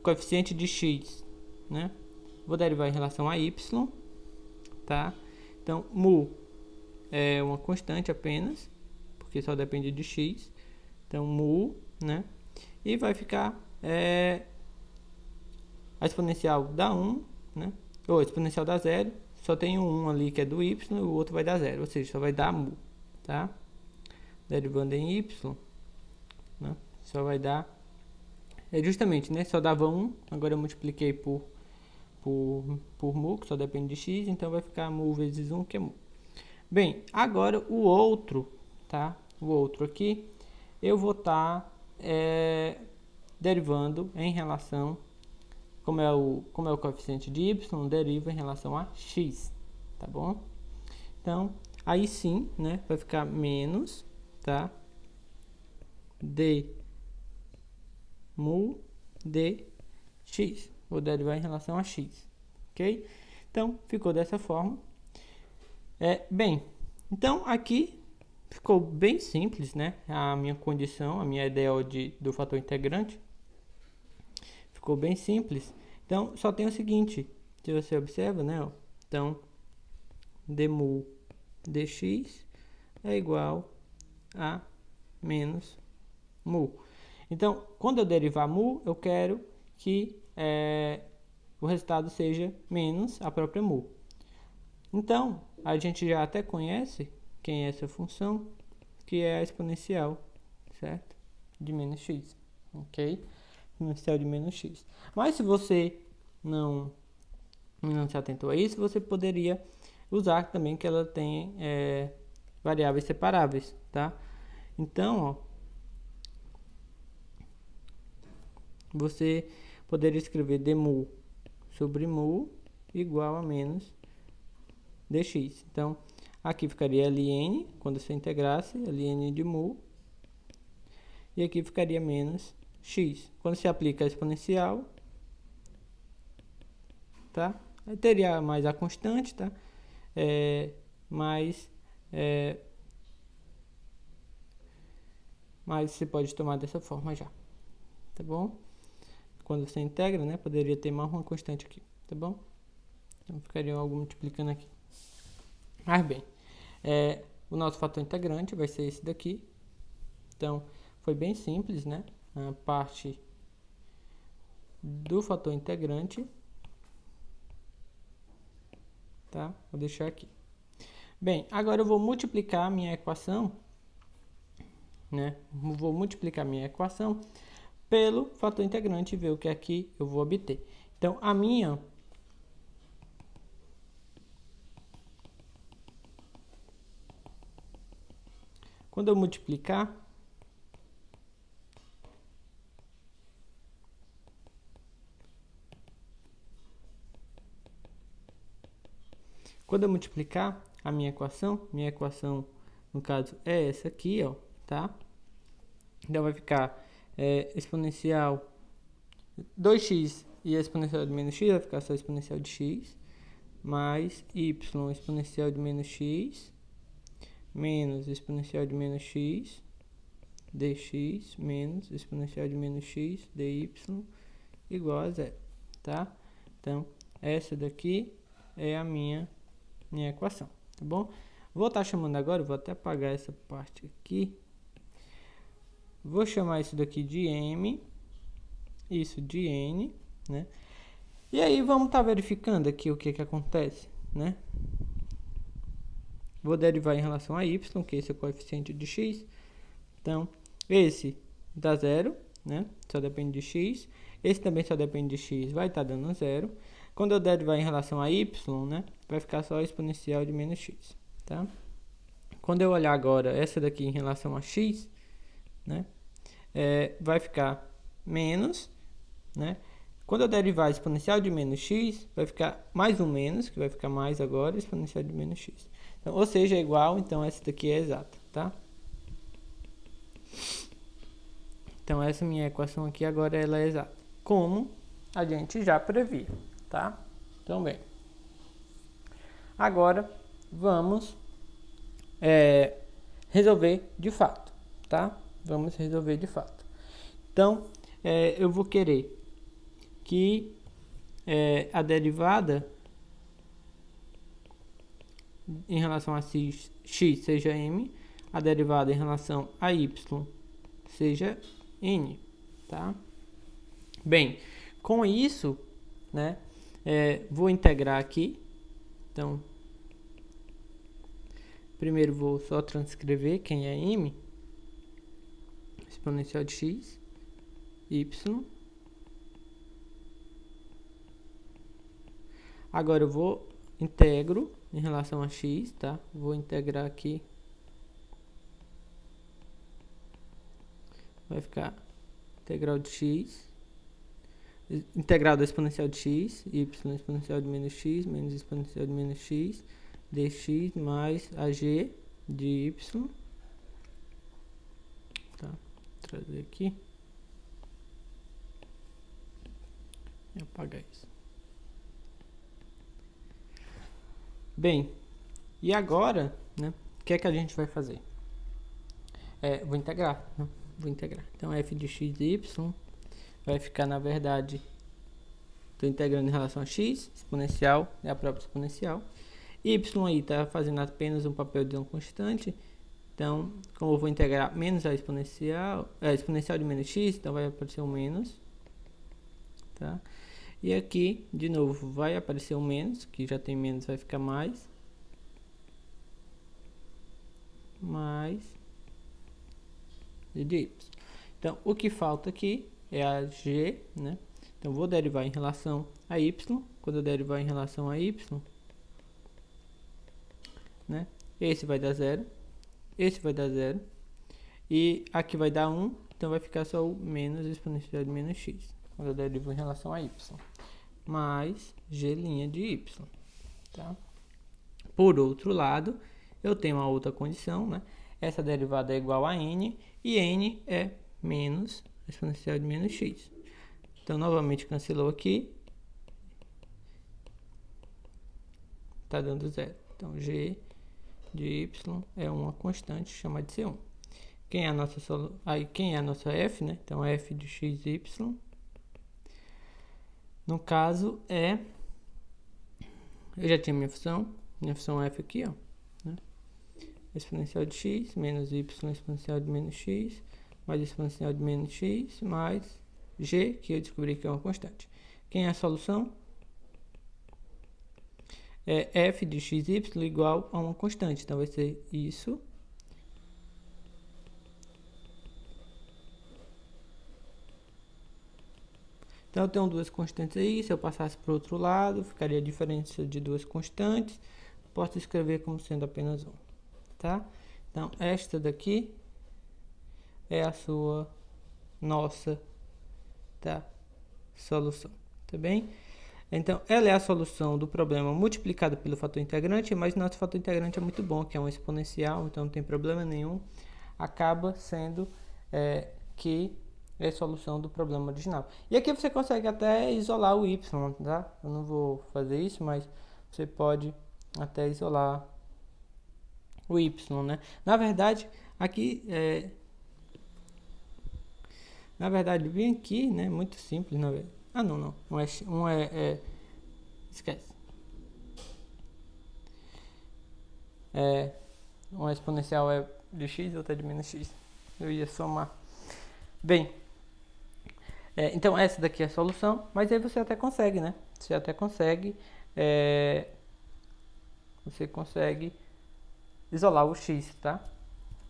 coeficiente de x, né? Vou derivar em relação a y, tá? Então, mu é uma constante apenas, porque só depende de x. Então, mu, né? E vai ficar a exponencial dá 1, né? Ou a exponencial dá 0. Só tem um 1 ali que é do y e o outro vai dar 0. Ou seja, só vai dar mu, tá? Derivando em y, né? Só vai dar... justamente, né? Só dava 1. Agora eu multipliquei por mu, que só depende de x. Então, vai ficar mu vezes 1, que é mu. Bem, agora o outro, tá? O outro aqui, eu vou estar derivando em relação, como é o coeficiente de y, deriva em relação a x, tá bom? Então, aí sim, né, vai ficar menos, tá? D mu dx, vou derivar em relação a x, ok? Então, ficou dessa forma. Bem, então aqui ficou bem simples, né? A minha condição, a minha ideia do fator integrante. Ficou bem simples. Então, só tem o seguinte, se você observa, né? Ó, então, d mu dx é igual a menos mu. Então, quando eu derivar mu, eu quero que o resultado seja menos a própria mu. Então, a gente já até conhece quem é essa função, que é a exponencial, certo? De menos x, ok? Exponencial de menos x. Mas se você não se atentou a isso, você poderia usar também que ela tem variáveis separáveis, tá? Então, ó, você poderia escrever d mu sobre mu igual a menos dx. Então, aqui ficaria ln, quando você integrasse, ln de mu. E aqui ficaria menos x. Quando se aplica a exponencial, tá? Aí teria mais a constante, tá? Mas você pode tomar dessa forma já, tá bom? quando você integra, né? Poderia ter mais uma constante aqui, tá bom? Então ficaria algo multiplicando aqui. Mas bem, o nosso fator integrante vai ser esse daqui. Então, foi bem simples, né? A parte do fator integrante. Tá? Vou deixar aqui. Bem, agora eu vou multiplicar a minha equação, né? Vou multiplicar a minha equação pelo fator integrante e ver o que aqui eu vou obter. Então, quando eu multiplicar, a minha equação no caso é essa aqui, ó, tá? Então vai ficar exponencial 2x e a exponencial de menos x vai ficar só exponencial de x mais y exponencial de menos x menos exponencial de menos x dx menos exponencial de menos x dy igual a zero, tá? Então, essa daqui é a minha equação, tá bom? Vou estar chamando agora, vou até apagar essa parte aqui. Vou chamar isso daqui de m, isso de n, né? E aí vamos estar verificando aqui o que acontece, né? Vou derivar em relação a y, que esse é o coeficiente de x. Então, esse dá zero, né? Só depende de x. Esse também só depende de x, vai estar dando zero. Quando eu derivar em relação a y, né? Vai ficar só exponencial de menos x, tá? Quando eu olhar agora essa daqui em relação a x, né? Vai ficar menos, né? Quando eu derivar exponencial de menos x, vai ficar mais um menos, que vai ficar mais agora, exponencial de menos x. Então, ou seja, é igual, então essa daqui é exata, tá? Então, essa minha equação aqui agora ela é exata, como a gente já previa, tá? Então, bem. Agora, vamos resolver de fato, tá? Vamos resolver de fato. Então, eu vou querer que a derivada em relação a x seja m, a derivada em relação a y seja n, tá? Bem, com isso, né, vou integrar aqui. Então, primeiro vou só transcrever quem é m, exponencial de x, y. Agora eu vou integro em relação a x, tá? Vou integrar aqui. Vai ficar integral de x, integral da exponencial de x, y exponencial de menos x, menos exponencial de menos x, dx mais a g de y. Tá? Vou trazer aqui. E apagar isso. Bem, e agora, né, o que é que a gente vai fazer? Vou integrar, né? Vou integrar. Então, f de x de y vai ficar, na verdade, estou integrando em relação a x, exponencial, é a própria exponencial. Y aí está fazendo apenas um papel de uma constante. Então, como eu vou integrar menos a exponencial de menos x, então vai aparecer um menos. Tá? E aqui, de novo, vai aparecer um menos, que já tem menos, vai ficar mais. Mais de y. Então, o que falta aqui é a g, né? Então, vou derivar em relação a y. Quando eu derivar em relação a y, né? Esse vai dar zero. Esse vai dar zero. E aqui vai dar 1. Então, vai ficar só o menos exponencial de menos x. Quando eu derivo em relação a y. Mais g' de y. Tá? Por outro lado, eu tenho uma outra condição, né? Essa derivada é igual a n. E n é menos exponencial de menos x. Então, novamente, cancelou aqui. Está dando zero. Então, g de y é uma constante chamada de C1. Quem é a nossa f, né? Então, f de x, y No caso eu já tinha minha função f aqui, ó, né? Exponencial de x menos y exponencial de menos x mais exponencial de menos x mais g, que eu descobri que é uma constante. Quem é a solução? É f de xy igual a uma constante. Então vai ser isso. Então eu tenho duas constantes aí. Se eu passasse para o outro lado, ficaria a diferença de duas constantes. Posso escrever como sendo apenas uma, tá? Então esta daqui é a nossa, tá, solução, tá bem? Então, ela é a solução do problema multiplicado pelo fator integrante, mas nosso fator integrante é muito bom, que é um exponencial, então não tem problema nenhum. Acaba sendo que é a solução do problema original. E aqui você consegue até isolar o y, tá? Eu não vou fazer isso, mas você pode até isolar o y, né? Na verdade, aqui na verdade, vem aqui, né? Muito simples, na verdade. Ah, não. Esquece. Um exponencial é de x e outra é de menos x. Eu ia somar. Bem, então essa daqui é a solução, mas aí você até consegue, né? Você até consegue, isolar o x, tá?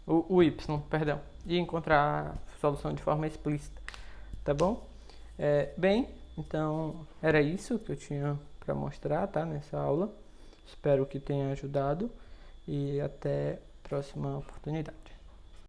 O y, perdão, e encontrar a solução de forma explícita, tá bom? Bem, então era isso que eu tinha para mostrar, tá? Nessa aula. Espero que tenha ajudado e até a próxima oportunidade.